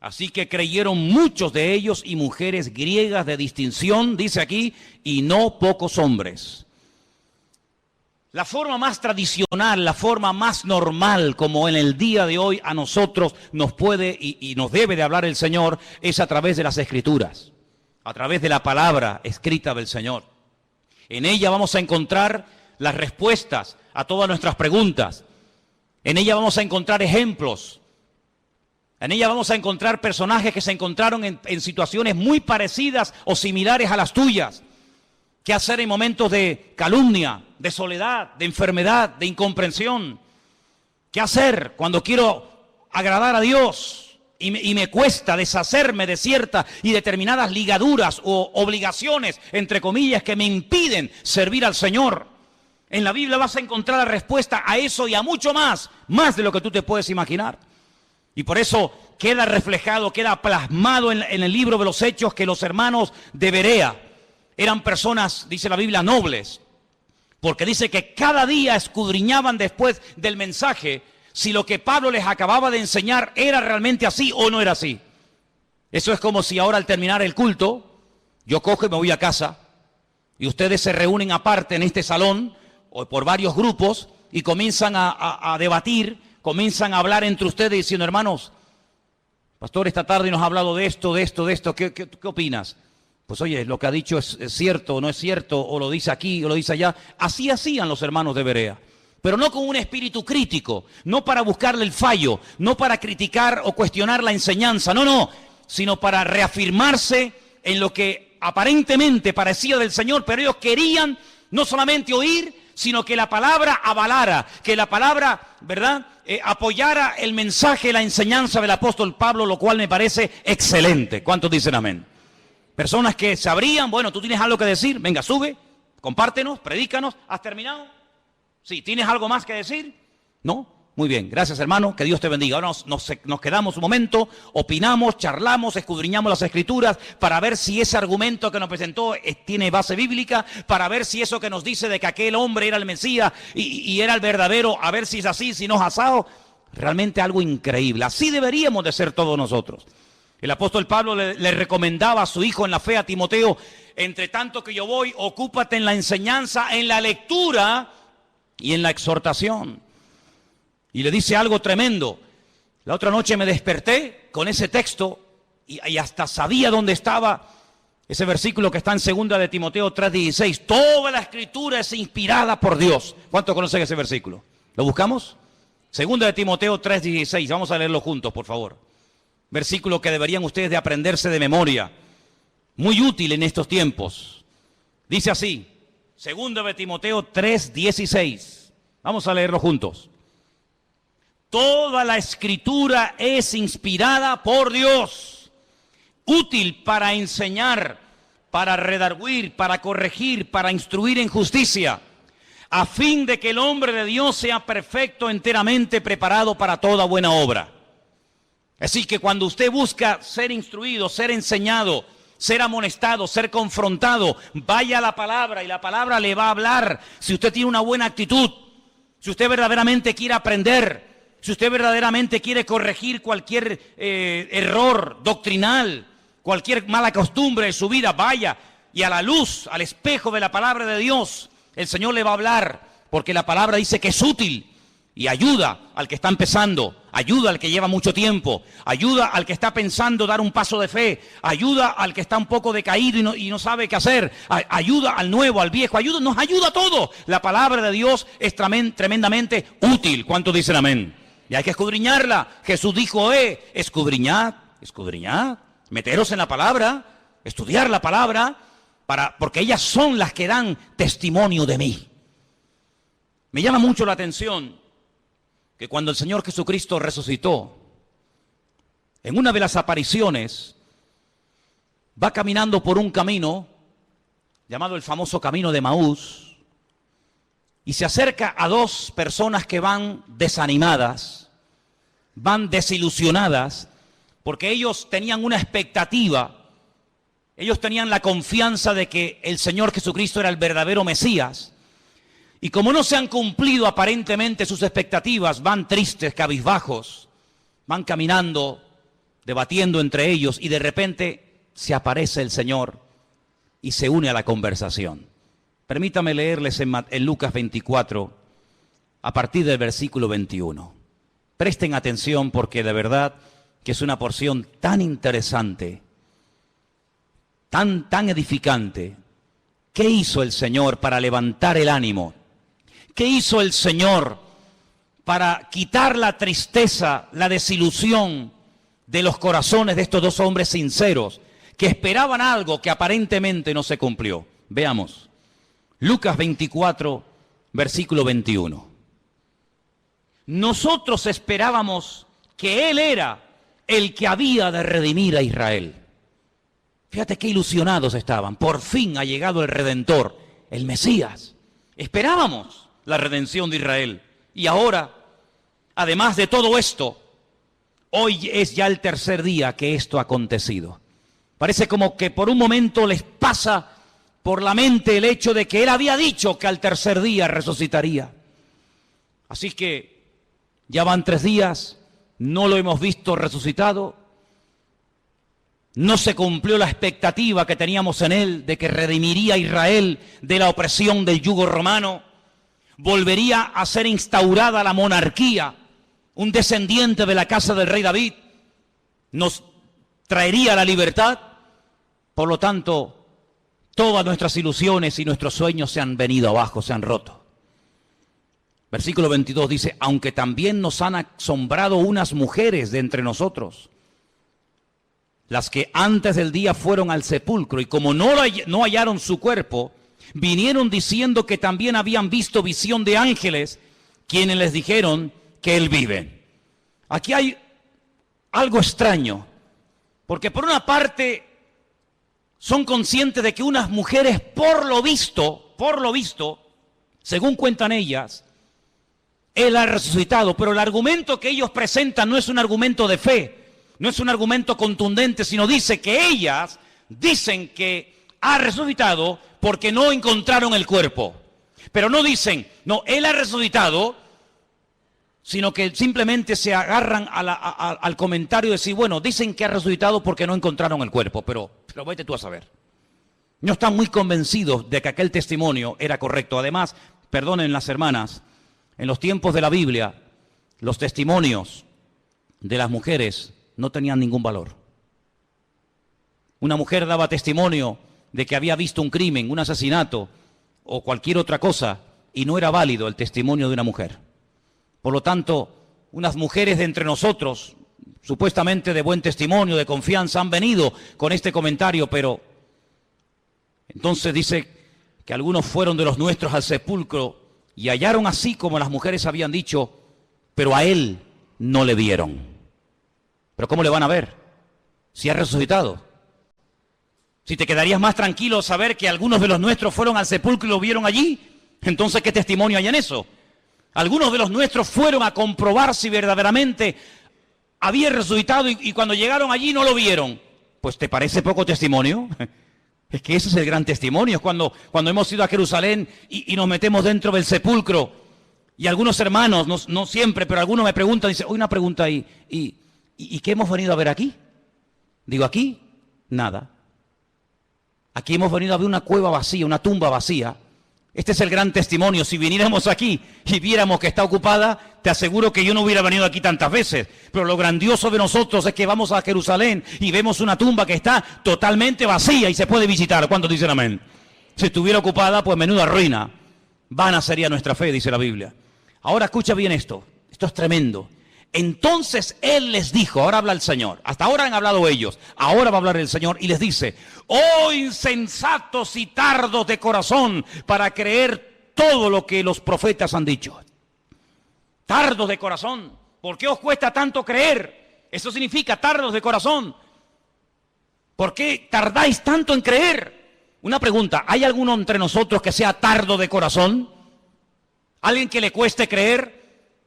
Así que creyeron muchos de ellos y mujeres griegas de distinción, dice aquí, y no pocos hombres. La forma más tradicional, la forma más normal, como en el día de hoy a nosotros nos puede y nos debe de hablar el Señor, es a través de las Escrituras, a través de la palabra escrita del Señor. En ella vamos a encontrar las respuestas a todas nuestras preguntas. En ella vamos a encontrar ejemplos. En ella vamos a encontrar personajes que se encontraron en situaciones muy parecidas o similares a las tuyas. ¿Qué hacer en momentos de calumnia, de soledad, de enfermedad, de incomprensión? ¿Qué hacer cuando quiero agradar a Dios y me cuesta deshacerme de ciertas y determinadas ligaduras o obligaciones, entre comillas, que me impiden servir al Señor. En la Biblia vas a encontrar la respuesta a eso y a mucho más de lo que tú te puedes imaginar. Y por eso queda reflejado, queda plasmado en el libro de los Hechos que los hermanos de Berea eran personas, dice la Biblia, nobles. Porque dice que cada día escudriñaban después del mensaje si lo que Pablo les acababa de enseñar era realmente así o no era así. Eso es como si ahora al terminar el culto, yo cojo y me voy a casa y ustedes se reúnen aparte en este salón o por varios grupos y comienzan a debatir, comienzan a hablar entre ustedes diciendo, hermanos, pastor, esta tarde nos ha hablado de esto, ¿qué opinas? Pues oye, lo que ha dicho es cierto o no es cierto, o lo dice aquí o lo dice allá. Así hacían los hermanos de Berea. Pero no con un espíritu crítico, no para buscarle el fallo, no para criticar o cuestionar la enseñanza, no, sino para reafirmarse en lo que aparentemente parecía del Señor, pero ellos querían no solamente oír, sino que la palabra avalara, que la palabra, ¿verdad?, apoyara el mensaje, la enseñanza del apóstol Pablo, lo cual me parece excelente. ¿Cuántos dicen amén? Personas que sabrían, bueno, tú tienes algo que decir, venga, sube, compártenos, predícanos, ¿has terminado? Sí, ¿tienes algo más que decir? ¿No? Muy bien, gracias hermano, que Dios te bendiga. Ahora nos quedamos un momento, opinamos, charlamos, escudriñamos las Escrituras para ver si ese argumento que nos presentó tiene base bíblica, para ver si eso que nos dice de que aquel hombre era el Mesías y era el verdadero, a ver si es así, si no es asado. Realmente algo increíble, así deberíamos de ser todos nosotros. El apóstol Pablo le recomendaba a su hijo en la fe, a Timoteo, entre tanto que yo voy, ocúpate en la enseñanza, en la lectura y en la exhortación. Y le dice algo tremendo. La otra noche me desperté con ese texto y hasta sabía dónde estaba ese versículo que está en 2 de Timoteo 3:16. Toda la Escritura es inspirada por Dios. ¿Cuántos conocen ese versículo? ¿Lo buscamos? 2 de Timoteo 3:16. Vamos a leerlo juntos, por favor. Versículo que deberían ustedes de aprenderse de memoria. Muy útil en estos tiempos. Dice así, 2 de Timoteo 3:16. Vamos a leerlo juntos. Toda la Escritura es inspirada por Dios, útil para enseñar, para redarguir, para corregir, para instruir en justicia, a fin de que el hombre de Dios sea perfecto, enteramente preparado para toda buena obra. Así que cuando usted busca ser instruido, ser enseñado, ser amonestado, ser confrontado, vaya a la palabra y la palabra le va a hablar. Si usted tiene una buena actitud, si usted verdaderamente quiere aprender, si usted verdaderamente quiere corregir cualquier error doctrinal, cualquier mala costumbre de su vida, vaya y a la luz, al espejo de la palabra de Dios, el Señor le va a hablar, porque la palabra dice que es útil y ayuda al que está empezando, ayuda al que lleva mucho tiempo, ayuda al que está pensando dar un paso de fe, ayuda al que está un poco decaído y no sabe qué hacer, ayuda al nuevo, al viejo, nos ayuda a todos. La palabra de Dios es tremendamente útil. ¿Cuántos dicen amén? Y hay que escudriñarla. Jesús dijo, escudriñad, meteros en la palabra, estudiar la palabra, porque ellas son las que dan testimonio de mí. Me llama mucho la atención que cuando el Señor Jesucristo resucitó, en una de las apariciones, va caminando por un camino llamado el famoso camino de Emaús, y se acerca a dos personas que van desanimadas, van desilusionadas, porque ellos tenían una expectativa, ellos tenían la confianza de que el Señor Jesucristo era el verdadero Mesías, y como no se han cumplido aparentemente sus expectativas, van tristes, cabizbajos, van caminando, debatiendo entre ellos, y de repente se aparece el Señor y se une a la conversación. Permítame leerles en Lucas 24, a partir del versículo 21. Presten atención porque de verdad que es una porción tan interesante, tan edificante. ¿Qué hizo el Señor para levantar el ánimo? ¿Qué hizo el Señor para quitar la tristeza, la desilusión de los corazones de estos dos hombres sinceros que esperaban algo que aparentemente no se cumplió? Veamos. Lucas 24, versículo 21. Nosotros esperábamos que Él era el que había de redimir a Israel. Fíjate qué ilusionados estaban. Por fin ha llegado el Redentor, el Mesías. Esperábamos la redención de Israel. Y ahora, además de todo esto, hoy es ya el tercer día que esto ha acontecido. Parece como que por un momento les pasa por la mente el hecho de que él había dicho que al tercer día resucitaría. Así que ya van 3 días, no lo hemos visto resucitado. No se cumplió la expectativa que teníamos en él de que redimiría a Israel de la opresión del yugo romano. Volvería a ser instaurada la monarquía. Un descendiente de la casa del rey David nos traería la libertad. Por lo tanto, todas nuestras ilusiones y nuestros sueños se han venido abajo, se han roto. Versículo 22 dice, aunque también nos han asombrado unas mujeres de entre nosotros, las que antes del día fueron al sepulcro y como no hallaron su cuerpo, vinieron diciendo que también habían visto visión de ángeles, quienes les dijeron que él vive. Aquí hay algo extraño, porque por una parte son conscientes de que unas mujeres por lo visto, según cuentan ellas, él ha resucitado, pero el argumento que ellos presentan no es un argumento de fe, no es un argumento contundente, sino dice que ellas dicen que ha resucitado porque no encontraron el cuerpo. Pero no dicen, no, él ha resucitado, sino que simplemente se agarran al comentario de decir, bueno, dicen que ha resucitado porque no encontraron el cuerpo, pero vete tú a saber. No están muy convencidos de que aquel testimonio era correcto. Además, perdonen las hermanas, en los tiempos de la Biblia, los testimonios de las mujeres no tenían ningún valor. Una mujer daba testimonio de que había visto un crimen, un asesinato o cualquier otra cosa y no era válido el testimonio de una mujer. Por lo tanto, unas mujeres de entre nosotros, supuestamente de buen testimonio, de confianza, han venido con este comentario, pero entonces dice que algunos fueron de los nuestros al sepulcro y hallaron así como las mujeres habían dicho, pero a él no le vieron. ¿Pero cómo le van a ver si ha resucitado? Si te quedarías más tranquilo saber que algunos de los nuestros fueron al sepulcro y lo vieron allí, entonces ¿qué testimonio hay en eso? Algunos de los nuestros fueron a comprobar si verdaderamente había resucitado y cuando llegaron allí no lo vieron. Pues ¿te parece poco testimonio? Es que ese es el gran testimonio. Es cuando hemos ido a Jerusalén y nos metemos dentro del sepulcro y algunos hermanos, no siempre, pero algunos me preguntan, dicen, hoy una pregunta ahí, ¿y qué hemos venido a ver aquí? Digo, aquí, nada. Aquí hemos venido a ver una cueva vacía, una tumba vacía. Este es el gran testimonio. Si viniéramos aquí y viéramos que está ocupada, te aseguro que yo no hubiera venido aquí tantas veces. Pero lo grandioso de nosotros es que vamos a Jerusalén y vemos una tumba que está totalmente vacía y se puede visitar. ¿Cuántos dicen amén? Si estuviera ocupada, pues menuda ruina. Vana sería nuestra fe, dice la Biblia. Ahora escucha bien esto. Esto es tremendo. Entonces él les dijo, ahora habla el Señor, hasta ahora han hablado ellos, ahora va a hablar el Señor y les dice, oh insensatos y tardos de corazón para creer todo lo que los profetas han dicho. Tardos de corazón, ¿por qué os cuesta tanto creer? Eso significa tardos de corazón. ¿Por qué tardáis tanto en creer? Una pregunta, ¿hay alguno entre nosotros que sea tardo de corazón? ¿Alguien que le cueste creer?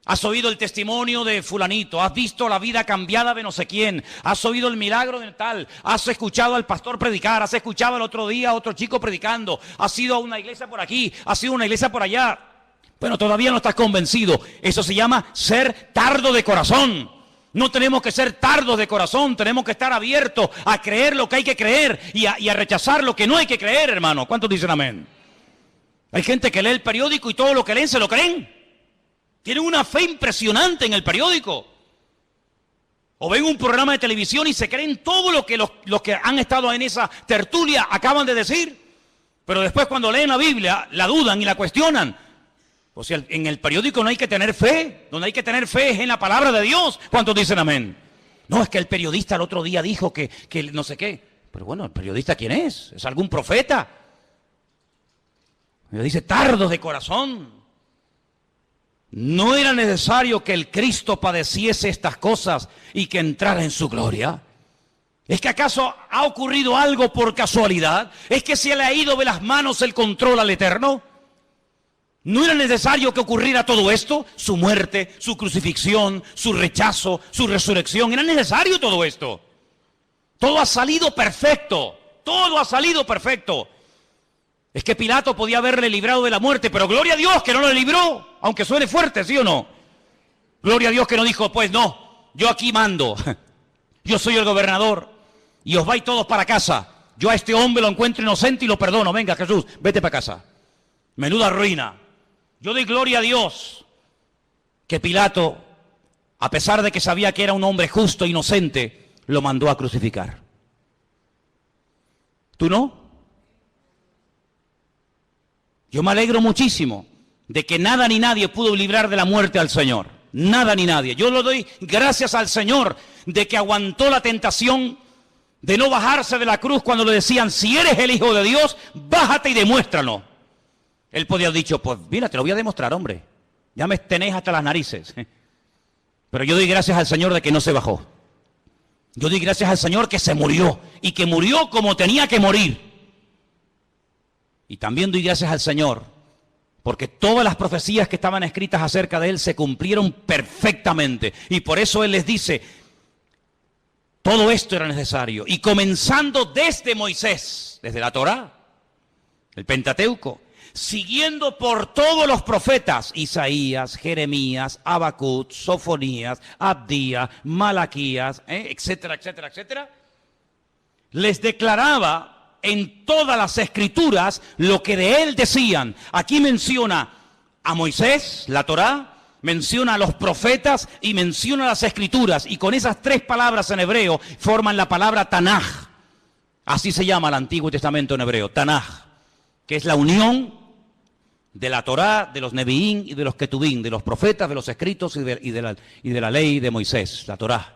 Has oído el testimonio de fulanito, has visto la vida cambiada de no sé quién, has oído el milagro del tal, has escuchado al pastor predicar, has escuchado el otro día a otro chico predicando, has ido a una iglesia por aquí, has ido a una iglesia por allá. Bueno, todavía no estás convencido. Eso se llama ser tardo de corazón. No tenemos que ser tardos de corazón, tenemos que estar abiertos a creer lo que hay que creer y a rechazar lo que no hay que creer, hermano. ¿Cuántos dicen amén? Hay gente que lee el periódico y todo lo que leen se lo creen. Tienen una fe impresionante en el periódico. O ven un programa de televisión y se creen todo lo que los que han estado en esa tertulia acaban de decir. Pero después cuando leen la Biblia, la dudan y la cuestionan. O sea, en el periódico no hay que tener fe. Donde hay que tener fe es en la palabra de Dios. ¿Cuántos dicen amén? No, es que el periodista el otro día dijo que no sé qué. Pero bueno, ¿el periodista quién es? ¿Es algún profeta? Me dice, tardos de corazón. ¿No era necesario que el Cristo padeciese estas cosas y que entrara en su gloria? ¿Es que acaso ha ocurrido algo por casualidad? ¿Es que se le ha ido de las manos el control al Eterno? ¿No era necesario que ocurriera todo esto? Su muerte, su crucifixión, su rechazo, su resurrección. ¿Era necesario todo esto? Todo ha salido perfecto. Todo ha salido perfecto. Es que Pilato podía haberle librado de la muerte, pero gloria a Dios que no lo libró, aunque suene fuerte, ¿sí o no? Gloria a Dios que no dijo, pues no, yo aquí mando. Yo soy el gobernador y os vais todos para casa. Yo a este hombre lo encuentro inocente y lo perdono. Venga, Jesús, vete para casa. Menuda ruina. Yo doy gloria a Dios que Pilato, a pesar de que sabía que era un hombre justo e inocente, lo mandó a crucificar. ¿Tú no? Yo me alegro muchísimo de que nada ni nadie pudo librar de la muerte al Señor. Nada ni nadie. Yo le doy gracias al Señor de que aguantó la tentación de no bajarse de la cruz cuando le decían, si eres el Hijo de Dios, bájate y demuéstralo. Él podía haber dicho, pues mira, te lo voy a demostrar, hombre. Ya me tenéis hasta las narices. Pero yo doy gracias al Señor de que no se bajó. Yo doy gracias al Señor que se murió y que murió como tenía que morir. Y también doy gracias al Señor porque todas las profecías que estaban escritas acerca de Él se cumplieron perfectamente. Y por eso Él les dice, todo esto era necesario. Y comenzando desde Moisés, desde la Torá, el Pentateuco, siguiendo por todos los profetas, Isaías, Jeremías, Habacuc, Sofonías, Abdías, Malaquías, etcétera, etcétera, etcétera, les declaraba en todas las escrituras lo que de él decían. Aquí menciona a Moisés, la Torá, menciona a los profetas y menciona las escrituras. Y con esas tres palabras en hebreo forman la palabra Tanaj. Así se llama el Antiguo Testamento en hebreo, Tanaj, que es la unión de la Torá, de los Neviín y de los Ketubín, de los profetas, de los escritos y de la ley de Moisés, la Torá.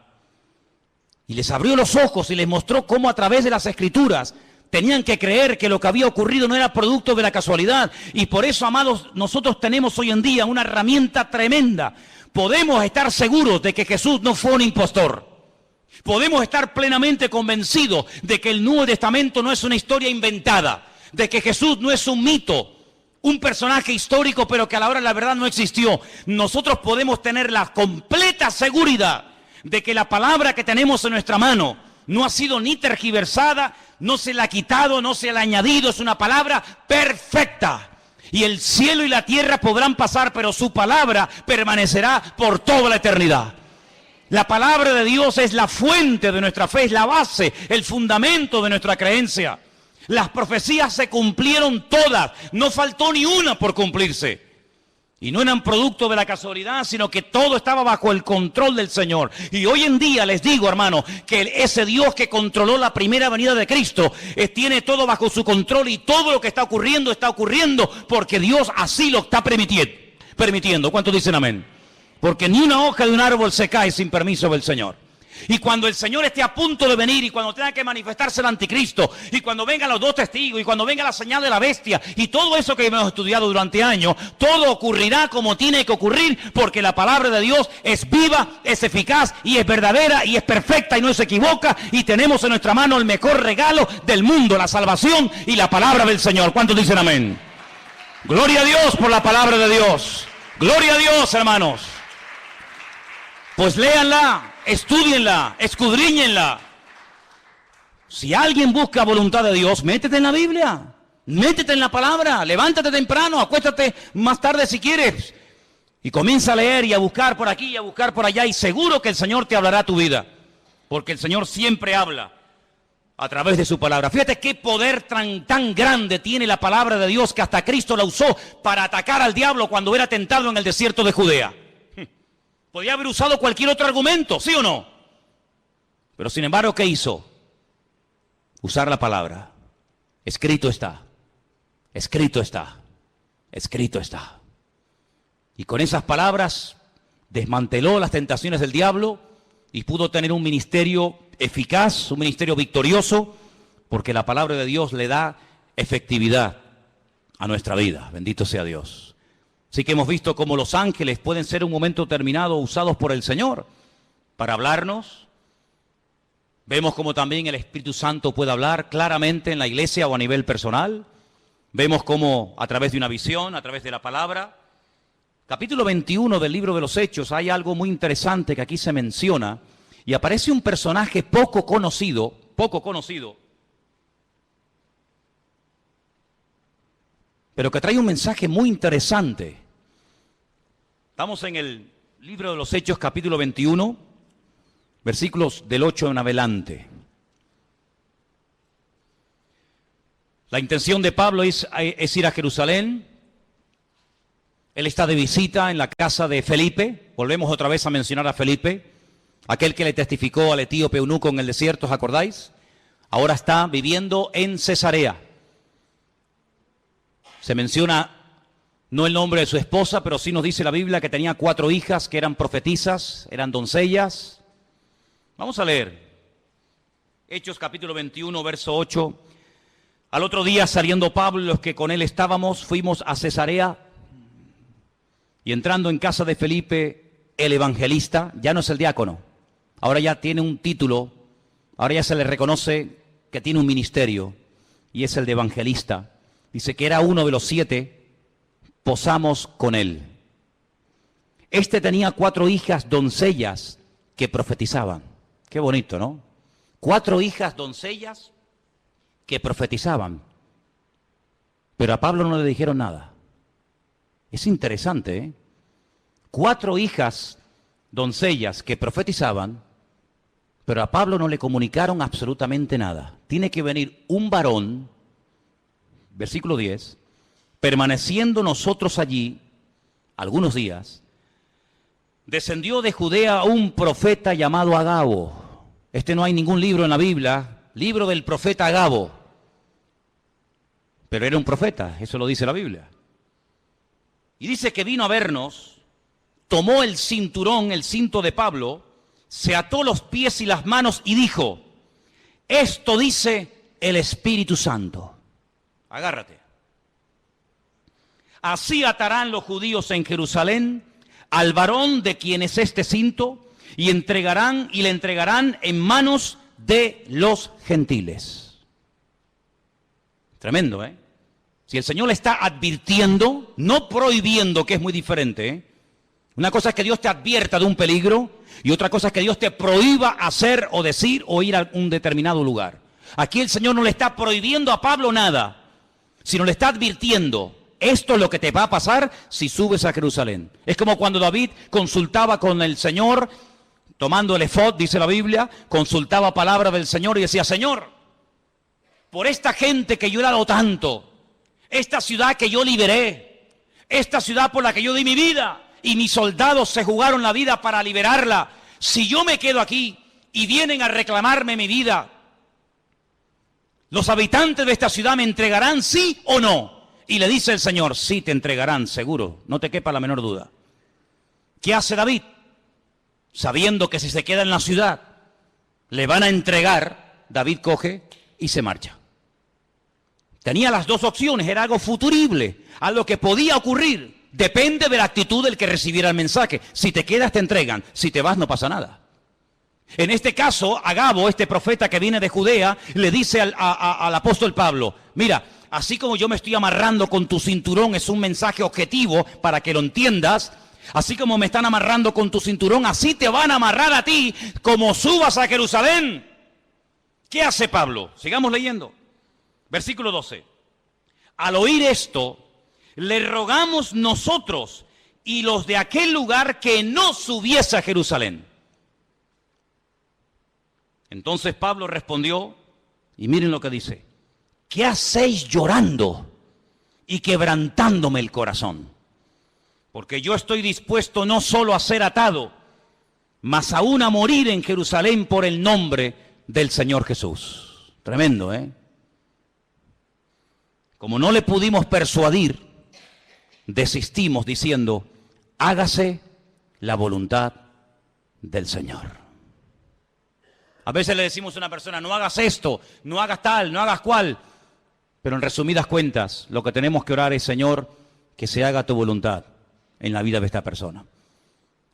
Y les abrió los ojos y les mostró cómo a través de las escrituras tenían que creer que lo que había ocurrido no era producto de la casualidad. Y por eso, amados, nosotros tenemos hoy en día una herramienta tremenda. Podemos estar seguros de que Jesús no fue un impostor. Podemos estar plenamente convencidos de que el Nuevo Testamento no es una historia inventada, de que Jesús no es un mito, un personaje histórico, pero que a la hora de la verdad no existió. Nosotros podemos tener la completa seguridad de que la palabra que tenemos en nuestra mano no ha sido ni tergiversada, no se la ha quitado, no se la ha añadido, es una palabra perfecta. Y el cielo y la tierra podrán pasar, pero su palabra permanecerá por toda la eternidad. La palabra de Dios es la fuente de nuestra fe, es la base, el fundamento de nuestra creencia. Las profecías se cumplieron todas, no faltó ni una por cumplirse. Y no eran producto de la casualidad, sino que todo estaba bajo el control del Señor. Y hoy en día les digo, hermano, que ese Dios que controló la primera venida de Cristo, tiene todo bajo su control y todo lo que está ocurriendo porque Dios así lo está permitiendo. ¿Cuántos dicen amén? Porque ni una hoja de un árbol se cae sin permiso del Señor. Y cuando el Señor esté a punto de venir, y cuando tenga que manifestarse el anticristo, y cuando vengan los dos testigos, y cuando venga la señal de la bestia, y todo eso que hemos estudiado durante años, todo ocurrirá como tiene que ocurrir, porque la palabra de Dios es viva, es eficaz, y es verdadera, y es perfecta, y no se equivoca, y tenemos en nuestra mano el mejor regalo del mundo, la salvación y la palabra del Señor. ¿Cuántos dicen amén? Gloria a Dios por la palabra de Dios. Gloria a Dios, hermanos. Pues léanla, estúdienla, escudriñenla. Si alguien busca voluntad de Dios, métete en la Biblia, métete en la palabra, levántate temprano, acuéstate más tarde si quieres, y comienza a leer y a buscar por aquí y a buscar por allá, y seguro que el Señor te hablará tu vida, porque el Señor siempre habla a través de su palabra. Fíjate qué poder tan grande tiene la palabra de Dios, que hasta Cristo la usó para atacar al diablo cuando era tentado en el desierto de Judea. Podía haber usado cualquier otro argumento, ¿sí o no? Pero sin embargo, ¿qué hizo? Usar la palabra. Escrito está, escrito está, escrito está. Y con esas palabras desmanteló las tentaciones del diablo y pudo tener un ministerio eficaz, un ministerio victorioso, porque la palabra de Dios le da efectividad a nuestra vida. Bendito sea Dios. Sí que hemos visto cómo los ángeles pueden ser en un momento determinado usados por el Señor para hablarnos. Vemos cómo también el Espíritu Santo puede hablar claramente en la iglesia o a nivel personal. Vemos cómo a través de una visión, a través de la palabra. Capítulo 21 del libro de los Hechos, hay algo muy interesante que aquí se menciona y aparece un personaje poco conocido, pero que trae un mensaje muy interesante. Estamos en el libro de los Hechos, capítulo 21, versículos del 8 en adelante. La intención de Pablo es ir a Jerusalén. Él está de visita en la casa de Felipe. Volvemos otra vez a mencionar a Felipe, aquel que le testificó al etíope eunuco en el desierto, ¿os acordáis? Ahora está viviendo en Cesarea. Se menciona no el nombre de su esposa, pero sí nos dice la Biblia que tenía 4 hijas que eran profetisas, eran doncellas. Vamos a leer. Hechos capítulo 21, verso 8. Al otro día, saliendo Pablo y los que con él estábamos, fuimos a Cesarea. Y entrando en casa de Felipe, el evangelista, ya no es el diácono, ahora ya tiene un título, ahora ya se le reconoce que tiene un ministerio, y es el de evangelista. Dice que era uno de los 7, posamos con él. Este tenía 4 hijas doncellas que profetizaban. Qué bonito, ¿no? 4 hijas doncellas que profetizaban. Pero a Pablo no le dijeron nada. Es interesante, ¿eh? 4 hijas doncellas que profetizaban, pero a Pablo no le comunicaron absolutamente nada. Tiene que venir un varón, versículo 10, permaneciendo nosotros allí algunos días, descendió de Judea un profeta llamado Agabo. No hay ningún libro en la Biblia, libro del profeta Agabo, pero era un profeta, eso lo dice la Biblia. Y dice que vino a vernos, tomó el cinturón, el cinto de Pablo, se ató los pies y las manos y dijo, esto dice el Espíritu Santo. Agárrate. Así atarán los judíos en Jerusalén al varón de quien es este cinto y le entregarán en manos de los gentiles. Tremendo, ¿eh? Si el Señor le está advirtiendo, no prohibiendo, que es muy diferente, ¿eh? Una cosa es que Dios te advierta de un peligro y otra cosa es que Dios te prohíba hacer o decir o ir a un determinado lugar. Aquí el Señor no le está prohibiendo a Pablo nada, sino le está advirtiendo, esto es lo que te va a pasar si subes a Jerusalén. Es como cuando David consultaba con el Señor, tomando el efod, dice la Biblia, consultaba palabra del Señor y decía, Señor, por esta gente que yo he dado tanto, esta ciudad que yo liberé, esta ciudad por la que yo di mi vida, y mis soldados se jugaron la vida para liberarla, si yo me quedo aquí y vienen a reclamarme mi vida, ¿los habitantes de esta ciudad me entregarán sí o no? Y le dice el Señor, sí te entregarán, seguro, no te quepa la menor duda. ¿Qué hace David? Sabiendo que si se queda en la ciudad, le van a entregar, David coge y se marcha. Tenía las 2 opciones, era algo futurible, algo que podía ocurrir. Depende de la actitud del que recibiera el mensaje. Si te quedas, te entregan. Si te vas, no pasa nada. En este caso, Agabo, este profeta que viene de Judea, le dice al apóstol Pablo, mira, así como yo me estoy amarrando con tu cinturón, es un mensaje objetivo para que lo entiendas, así como me están amarrando con tu cinturón, así te van a amarrar a ti como subas a Jerusalén. ¿Qué hace Pablo? Sigamos leyendo. Versículo 12. Al oír esto, le rogamos nosotros y los de aquel lugar que no subiese a Jerusalén. Entonces Pablo respondió, y miren lo que dice, ¿qué hacéis llorando y quebrantándome el corazón? Porque yo estoy dispuesto no solo a ser atado, mas aún a morir en Jerusalén por el nombre del Señor Jesús. Tremendo, ¿eh? Como no le pudimos persuadir, desistimos diciendo, hágase la voluntad del Señor. A veces le decimos a una persona, no hagas esto, no hagas tal, no hagas cual. Pero en resumidas cuentas, lo que tenemos que orar es, Señor, que se haga tu voluntad. en la vida de esta persona.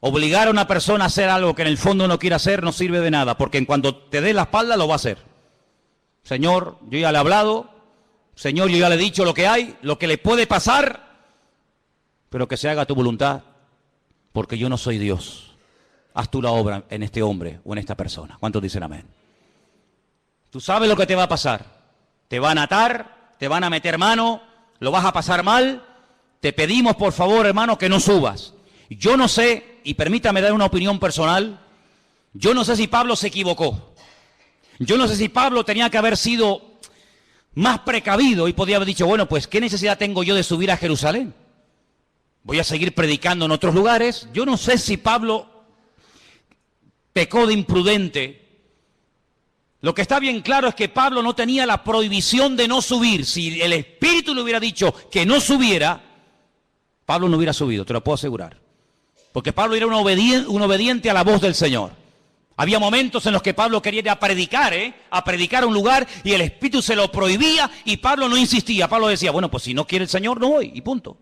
Obligar a una persona a hacer algo que en el fondo no quiere hacer no sirve de nada, porque en cuanto te dé la espalda lo va a hacer. Señor, yo ya le he hablado, Señor, yo ya le he dicho lo que hay, lo que le puede pasar, pero que se haga tu voluntad, porque yo no soy Dios. Haz tú la obra en este hombre o en esta persona. ¿Cuántos dicen amén? Tú sabes lo que te va a pasar. Te van a atar, te van a meter mano, lo vas a pasar mal. Te pedimos, por favor, hermano, que no subas. Yo no sé, y permítame dar una opinión personal, yo no sé si Pablo se equivocó. Yo no sé si Pablo tenía que haber sido más precavido y podía haber dicho, bueno, pues, ¿qué necesidad tengo yo de subir a Jerusalén? Voy a seguir predicando en otros lugares. Yo no sé si Pablo pecó de imprudente. Lo que está bien claro es que Pablo no tenía la prohibición de no subir. Si el Espíritu le hubiera dicho que no subiera, Pablo no hubiera subido, te lo puedo asegurar. Porque Pablo era un obediente a la voz del Señor. Había momentos en los que Pablo quería ir a predicar a un lugar y el Espíritu se lo prohibía y Pablo no insistía. Pablo decía, bueno, pues si no quiere el Señor, no voy, y punto.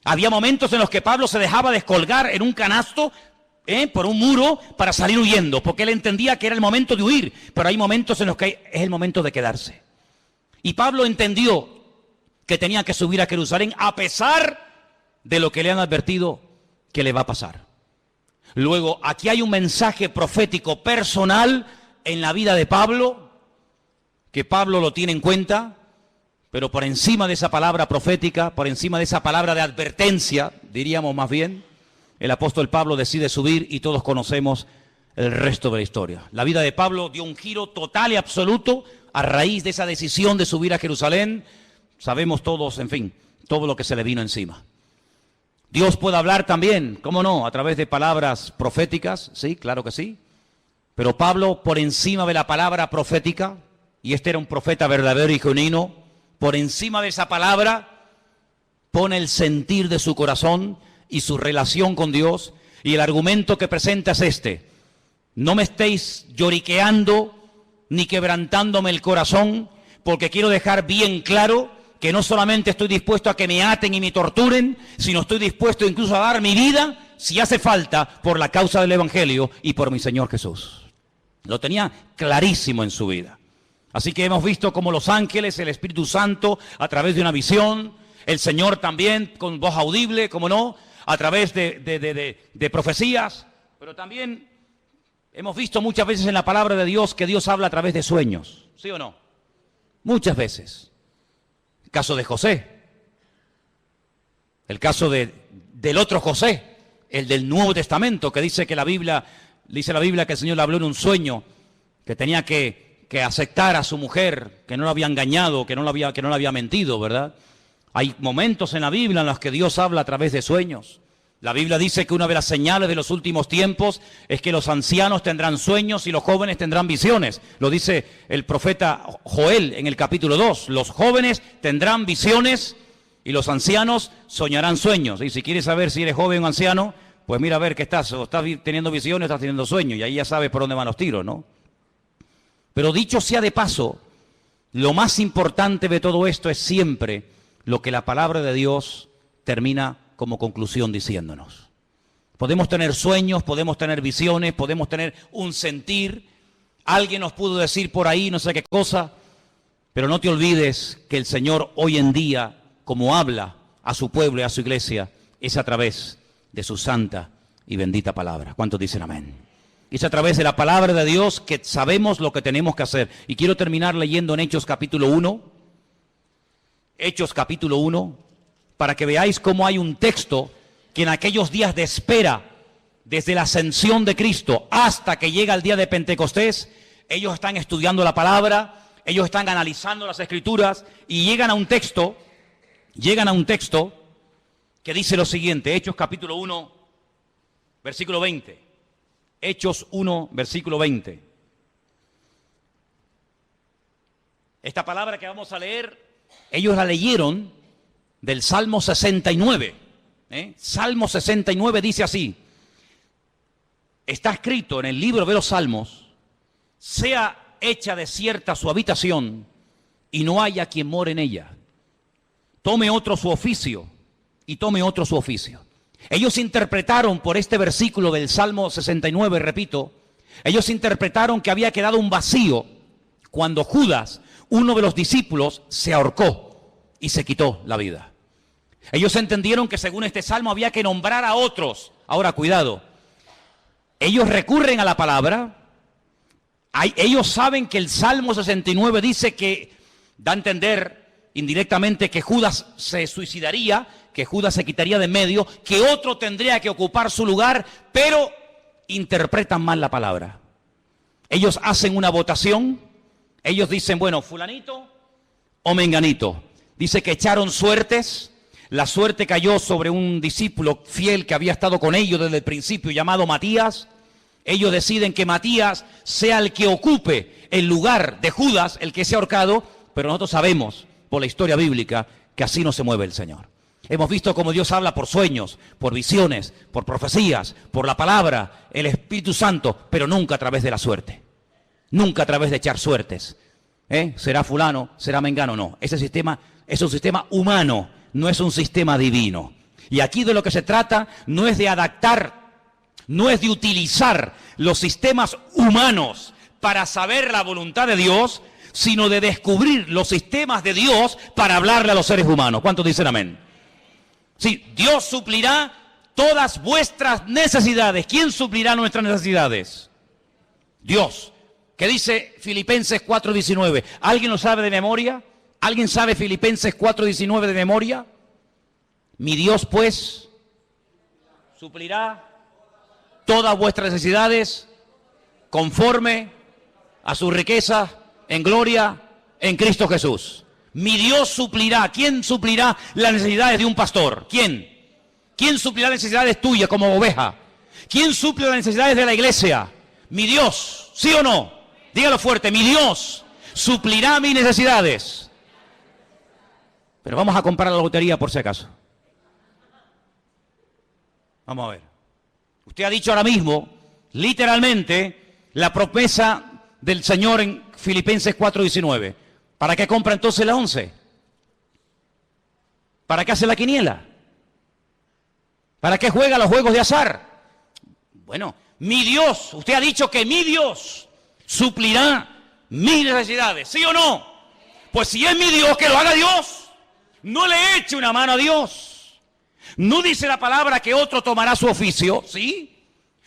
Había momentos en los que Pablo se dejaba descolgar en un canasto por un muro para salir huyendo, porque él entendía que era el momento de huir, pero hay momentos en los que es el momento de quedarse. Y Pablo entendió que tenía que subir a Jerusalén a pesar de lo que le han advertido que le va a pasar. Luego, aquí hay un mensaje profético personal en la vida de Pablo, que Pablo lo tiene en cuenta, pero por encima de esa palabra profética, por encima de esa palabra de advertencia, diríamos más bien, el apóstol Pablo decide subir y todos conocemos el resto de la historia. La vida de Pablo dio un giro total y absoluto a raíz de esa decisión de subir a Jerusalén. Sabemos todos, en fin, todo lo que se le vino encima. Dios puede hablar también, ¿cómo no? A través de palabras proféticas, sí, claro que sí. Pero Pablo, por encima de la palabra profética, y este era un profeta verdadero y genuino, por encima de esa palabra, pone el sentir de su corazón y su relación con Dios, y el argumento que presenta es este: no me estéis lloriqueando ni quebrantándome el corazón, porque quiero dejar bien claro que no solamente estoy dispuesto a que me aten y me torturen, sino estoy dispuesto incluso a dar mi vida, si hace falta, por la causa del Evangelio y por mi Señor Jesús. Lo tenía clarísimo en su vida. Así que hemos visto cómo los ángeles, el Espíritu Santo, a través de una visión, el Señor también con voz audible, como no, a través de profecías, pero también hemos visto muchas veces en la palabra de Dios que Dios habla a través de sueños, ¿sí o no? Muchas veces. El caso de José, el caso del otro José, el del Nuevo Testamento, que dice que dice la Biblia que el Señor le habló en un sueño, que tenía que aceptar a su mujer, que no lo había engañado, que no le había mentido, ¿verdad? Hay momentos en la Biblia en los que Dios habla a través de sueños. La Biblia dice que una de las señales de los últimos tiempos es que los ancianos tendrán sueños y los jóvenes tendrán visiones. Lo dice el profeta Joel en el capítulo 2. Los jóvenes tendrán visiones y los ancianos soñarán sueños. Y si quieres saber si eres joven o anciano, pues mira a ver qué estás. O estás teniendo visiones o estás teniendo sueños. Y ahí ya sabes por dónde van los tiros, ¿no? Pero dicho sea de paso, lo más importante de todo esto es siempre lo que la palabra de Dios termina como conclusión diciéndonos. Podemos tener sueños, podemos tener visiones, podemos tener un sentir. Alguien nos pudo decir por ahí no sé qué cosa, pero no te olvides que el Señor hoy en día, como habla a su pueblo y a su iglesia, es a través de su santa y bendita palabra. ¿Cuántos dicen amén? Es a través de la palabra de Dios que sabemos lo que tenemos que hacer. Y quiero terminar leyendo en Hechos capítulo 1. Hechos capítulo 1, para que veáis cómo hay un texto que en aquellos días de espera, desde la ascensión de Cristo hasta que llega el día de Pentecostés, ellos están estudiando la palabra, ellos están analizando las Escrituras y llegan a un texto que dice lo siguiente, Hechos capítulo 1, versículo 20. Hechos 1, versículo 20. Esta palabra que vamos a leer, ellos la leyeron del Salmo 69. Salmo 69 dice así: está escrito en el libro de los Salmos, sea hecha desierta su habitación y no haya quien more en ella. Tome otro su oficio y tome otro su oficio. Ellos interpretaron por este versículo del Salmo 69, repito, ellos interpretaron que había quedado un vacío cuando Judas, uno de los discípulos, se ahorcó y se quitó la vida. Ellos entendieron que según este salmo había que nombrar a otros. Ahora, cuidado, ellos recurren a la palabra, ellos saben que el Salmo 69 dice que, da a entender indirectamente que Judas se suicidaría, que Judas se quitaría de en medio, que otro tendría que ocupar su lugar, pero interpretan mal la palabra. Ellos hacen una votación, ellos dicen, bueno, fulanito o menganito. Dice que echaron suertes, la suerte cayó sobre un discípulo fiel que había estado con ellos desde el principio, llamado Matías. Ellos deciden que Matías sea el que ocupe el lugar de Judas, el que se ha ahorcado, pero nosotros sabemos por la historia bíblica que así no se mueve el Señor. Hemos visto cómo Dios habla por sueños, por visiones, por profecías, por la palabra, el Espíritu Santo, pero nunca a través de la suerte. Nunca a través de echar suertes. Será fulano, será mengano, no. Ese sistema es un sistema humano, no es un sistema divino. Y aquí de lo que se trata no es de adaptar, no es de utilizar los sistemas humanos para saber la voluntad de Dios, sino de descubrir los sistemas de Dios para hablarle a los seres humanos. ¿Cuántos dicen amén? Sí, Dios suplirá todas vuestras necesidades. ¿Quién suplirá nuestras necesidades? Dios. ¿Qué dice Filipenses 4:19? ¿Alguien lo sabe de memoria? ¿Alguien sabe Filipenses 4:19 de memoria? Mi Dios, pues, suplirá todas vuestras necesidades conforme a su riqueza en gloria en Cristo Jesús. Mi Dios suplirá. ¿Quién suplirá las necesidades de un pastor? ¿Quién? ¿Quién suplirá las necesidades tuyas como oveja? ¿Quién suple las necesidades de la iglesia? Mi Dios. ¿Sí o no? Dígalo fuerte. Mi Dios suplirá mis necesidades. Pero vamos a comprar la lotería por si acaso. Vamos a ver. Usted ha dicho ahora mismo, literalmente, la promesa del Señor en Filipenses 4:19. ¿Para qué compra entonces la 11? ¿Para qué hace la quiniela? ¿Para qué juega los juegos de azar? Bueno, mi Dios, usted ha dicho que mi Dios suplirá mis necesidades, ¿sí o no? Pues si es mi Dios, que lo haga Dios. No le eche una mano a Dios. No dice la palabra que otro tomará su oficio, ¿sí?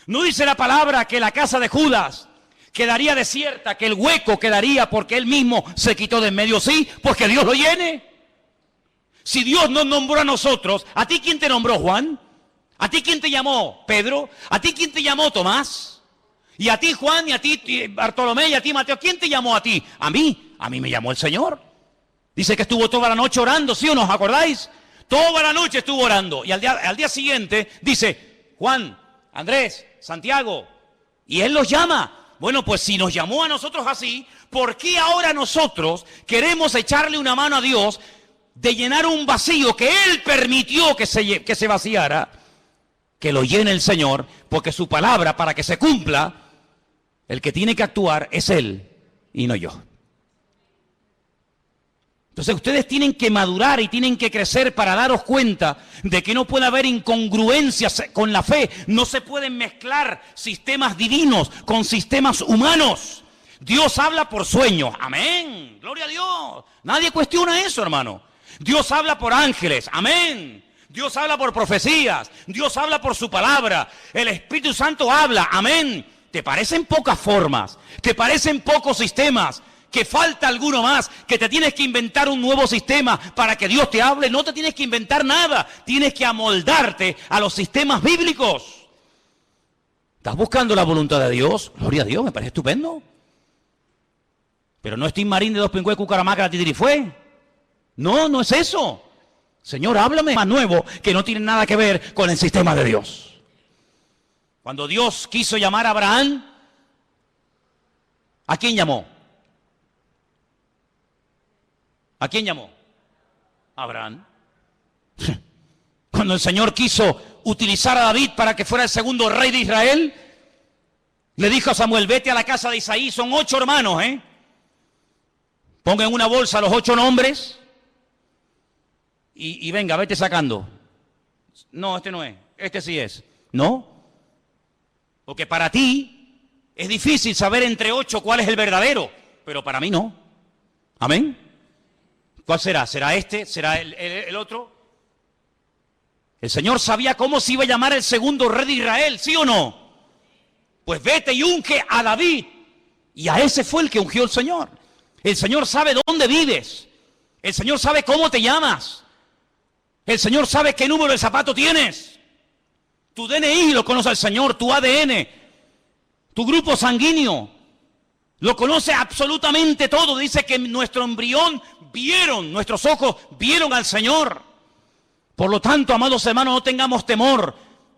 No dice la palabra que la casa de Judas quedaría desierta, que el hueco quedaría porque él mismo se quitó de en medio, sí, pues que Dios lo llene. Si Dios nos nombró a nosotros, ¿a ti quién te nombró, Juan? ¿A ti quién te llamó, Pedro? ¿A ti quién te llamó, Tomás? Y a ti, Juan, y a ti, Bartolomé, y a ti, Mateo, ¿quién te llamó a ti? A mí me llamó el Señor. Dice que estuvo toda la noche orando, ¿sí o no? ¿Os acordáis? Toda la noche estuvo orando. Y al día siguiente dice, Juan, Andrés, Santiago, y él los llama. Bueno, pues si nos llamó a nosotros así, ¿por qué ahora nosotros queremos echarle una mano a Dios de llenar un vacío que Él permitió que se vaciara? Que lo llene el Señor, porque su palabra, para que se cumpla, el que tiene que actuar es Él y no yo. Entonces ustedes tienen que madurar y tienen que crecer para daros cuenta de que no puede haber incongruencias con la fe. No se pueden mezclar sistemas divinos con sistemas humanos. Dios habla por sueños. Amén. Gloria a Dios. Nadie cuestiona eso, hermano. Dios habla por ángeles. Amén. Dios habla por profecías. Dios habla por su palabra. El Espíritu Santo habla. Amén. ¿Te parecen pocas formas? ¿Te parecen pocos sistemas? ¿Que falta alguno más? ¿Que te tienes que inventar un nuevo sistema para que Dios te hable? No te tienes que inventar nada. Tienes que amoldarte a los sistemas bíblicos. ¿Estás buscando la voluntad de Dios? Gloria a Dios, me parece estupendo. Pero no es Tim Marín de Dos Pingües, Cucaramaca, Titirifue. No, no es eso. Señor, háblame más nuevo que no tiene nada que ver con el sistema de Dios. Cuando Dios quiso llamar a Abraham, ¿a quién llamó? ¿A quién llamó? Abraham. Cuando el Señor quiso utilizar a David para que fuera el segundo rey de Israel, le dijo a Samuel, vete a la casa de Isaí, son 8 hermanos, ponga en una bolsa los 8 nombres y venga, vete sacando. No, este no es, este sí es. No, porque para ti es difícil saber entre 8 cuál es el verdadero, pero para mí no. ¿Amén? ¿Cuál será? ¿Será este? ¿Será el otro? El Señor sabía cómo se iba a llamar el segundo rey de Israel, ¿sí o no? Pues vete y unge a David. Y a ese fue el que ungió el Señor. El Señor sabe dónde vives. El Señor sabe cómo te llamas. El Señor sabe qué número de zapato tienes. Tu DNI lo conoce el Señor, tu ADN, tu grupo sanguíneo. Lo conoce absolutamente todo. Dice que nuestro embrión nuestros ojos vieron al Señor. Por lo tanto, amados hermanos, no tengamos temor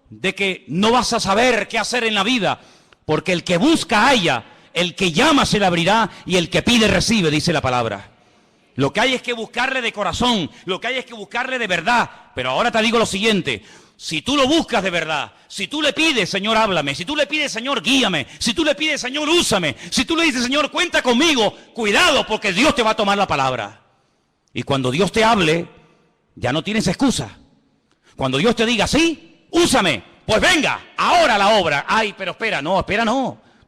de que no vas a saber qué hacer en la vida. Porque el que busca halla, el que llama se le abrirá y el que pide recibe, dice la palabra. Lo que hay es que buscarle de corazón, lo que hay es que buscarle de verdad. Pero ahora te digo lo siguiente. Si tú lo buscas de verdad, si tú le pides, Señor, háblame, si tú le pides, Señor, guíame, si tú le pides, Señor, úsame, si tú le dices, Señor, cuenta conmigo, cuidado, porque Dios te va a tomar la palabra. Y cuando Dios te hable, ya no tienes excusa. Cuando Dios te diga, sí, úsame, pues venga, ahora la obra. Ay, pero espera, no.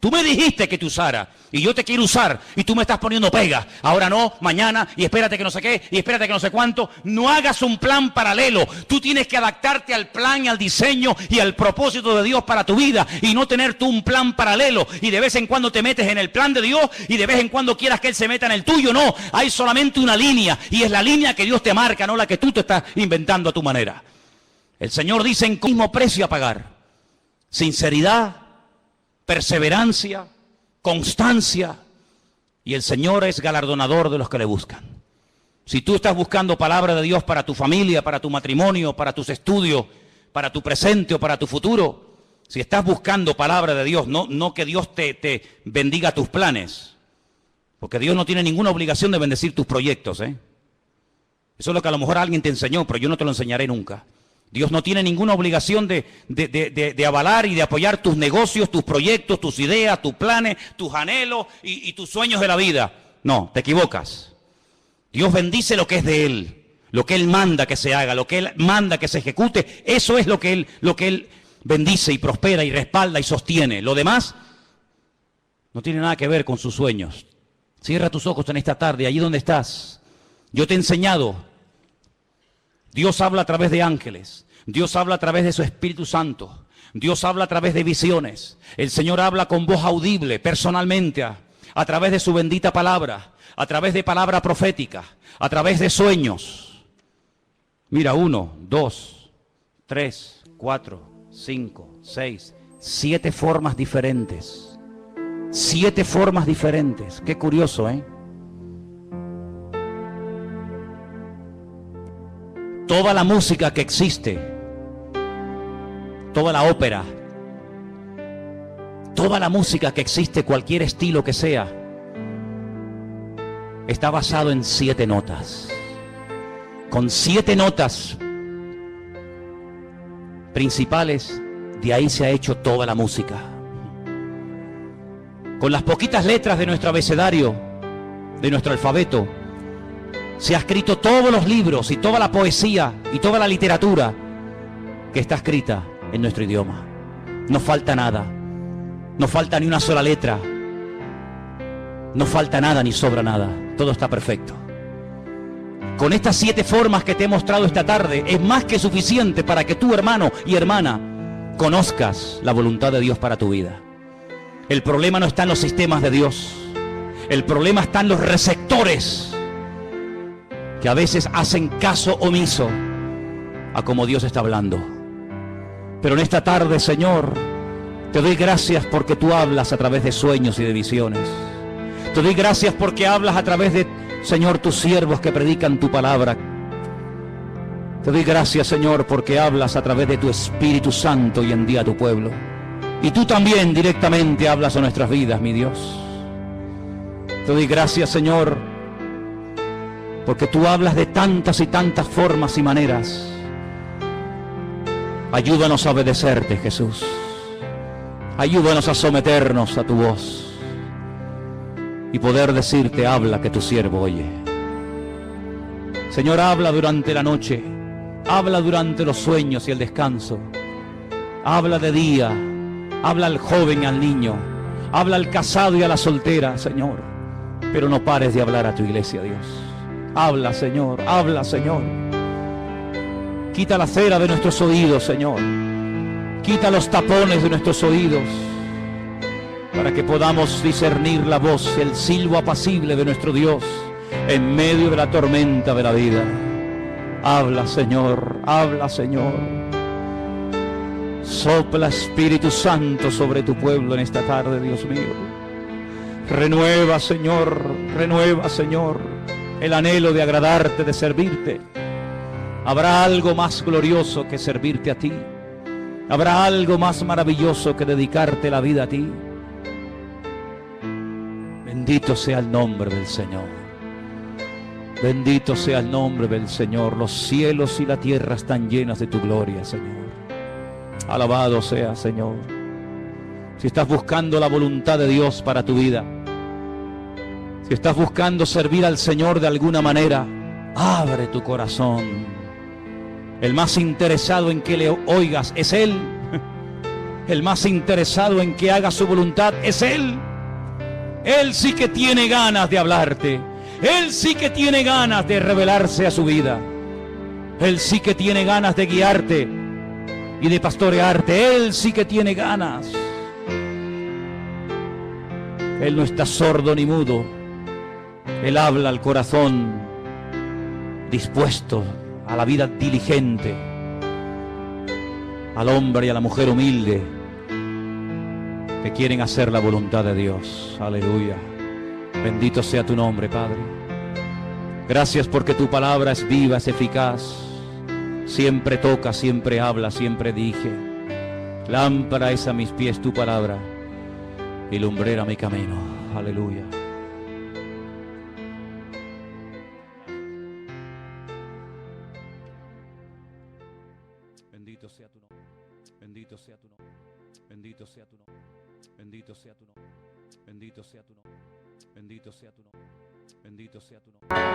Tú me dijiste que te usara y yo te quiero usar y tú me estás poniendo pegas. Ahora no, mañana y espérate que no sé qué y espérate que no sé cuánto. No hagas un plan paralelo. Tú tienes que adaptarte al plan y al diseño y al propósito de Dios para tu vida y no tener tú un plan paralelo y de vez en cuando te metes en el plan de Dios y de vez en cuando quieras que Él se meta en el tuyo. No, hay solamente una línea y es la línea que Dios te marca, no la que tú te estás inventando a tu manera. El Señor dice en mismo precio a pagar. Sinceridad, perseverancia, constancia, y el Señor es galardonador de los que le buscan. Si tú estás buscando palabra de Dios para tu familia, para tu matrimonio, para tus estudios, para tu presente o para tu futuro, si estás buscando palabra de Dios, no que Dios te bendiga tus planes, porque Dios no tiene ninguna obligación de bendecir tus proyectos, Eso es lo que a lo mejor alguien te enseñó, pero yo no te lo enseñaré nunca. Dios no tiene ninguna obligación de avalar y de apoyar tus negocios, tus proyectos, tus ideas, tus planes, tus anhelos y tus sueños de la vida. No, te equivocas. Dios bendice lo que es de Él, lo que Él manda que se haga, lo que Él manda que se ejecute. Eso es lo que Él bendice y prospera y respalda y sostiene. Lo demás no tiene nada que ver con sus sueños. Cierra tus ojos en esta tarde, allí donde estás. Yo te he enseñado. Dios habla a través de ángeles, Dios habla a través de su Espíritu Santo, Dios habla a través de visiones, el Señor habla con voz audible, personalmente, a través de su bendita palabra, a través de palabra profética, a través de sueños. Mira, 1, 2, 3, 4, 5, 6, 7 formas diferentes. 7 formas diferentes. Qué curioso, Toda la música que existe, toda la ópera, toda la música que existe, cualquier estilo que sea, está basado en 7 notas. Con 7 notas principales, de ahí se ha hecho toda la música. Con las poquitas letras de nuestro abecedario, de nuestro alfabeto, se ha escrito todos los libros y toda la poesía y toda la literatura que está escrita en nuestro idioma. No falta nada, no falta ni una sola letra, no falta nada ni sobra nada, todo está perfecto. Con estas 7 formas que te he mostrado esta tarde es más que suficiente para que tú, hermano y hermana, conozcas la voluntad de Dios para tu vida. El problema no está en los sistemas de Dios, el problema está en los receptores que a veces hacen caso omiso a como Dios está hablando. Pero en esta tarde, Señor, te doy gracias porque tú hablas a través de sueños y de visiones. Te doy gracias porque hablas a través de, Señor, tus siervos que predican tu palabra. Te doy gracias, Señor, porque hablas a través de tu Espíritu Santo y envía a tu pueblo. Y tú también directamente hablas a nuestras vidas, mi Dios. Te doy gracias, Señor, porque tú hablas de tantas y tantas formas y maneras. Ayúdanos a obedecerte, Jesús. Ayúdanos a someternos a tu voz y poder decirte, habla que tu siervo oye. Señor, habla durante la noche, Habla durante los sueños y el descanso. Habla de día. Habla al joven y al niño. Habla al casado y a la soltera, Señor. Pero no pares de hablar a tu iglesia, Dios. Habla, Señor. Habla, Señor. Quita la cera de nuestros oídos, Señor. Quita los tapones de nuestros oídos, para que podamos discernir la voz, el silbo apacible de nuestro Dios en medio de la tormenta de la vida. Habla, Señor. Habla, Señor. Sopla, Espíritu Santo, sobre tu pueblo en esta tarde, Dios mío. Renueva, Señor, el anhelo de agradarte, de servirte. Habrá algo más glorioso que servirte a ti. Habrá algo más maravilloso que dedicarte la vida a ti. Bendito sea el nombre del Señor. Bendito sea el nombre del Señor. Los cielos y la tierra están llenas de tu gloria, Señor. Alabado sea, Señor. Si estás buscando la voluntad de Dios para tu vida, si estás buscando servir al Señor de alguna manera, abre tu corazón. El más interesado en que le oigas es Él. El más interesado en que hagas su voluntad es Él. Él sí que tiene ganas de hablarte. Él sí que tiene ganas de revelarse a su vida. Él sí que tiene ganas de guiarte y de pastorearte. Él sí que tiene ganas. Él no está sordo ni mudo. Él habla al corazón dispuesto a la vida diligente, al hombre y a la mujer humilde que quieren hacer la voluntad de Dios. Aleluya. Bendito sea tu nombre, Padre. Gracias porque tu palabra es viva, es eficaz. Siempre toca, siempre habla, siempre dirige. Lámpara es a mis pies tu palabra y lumbrera mi camino. Aleluya. Bendito sea tu nombre. Bendito sea tu nombre. Bendito sea tu nombre. Bendito sea tu nombre. Bendito sea tu nombre. Bendito sea tu nombre. Bendito sea tu nombre.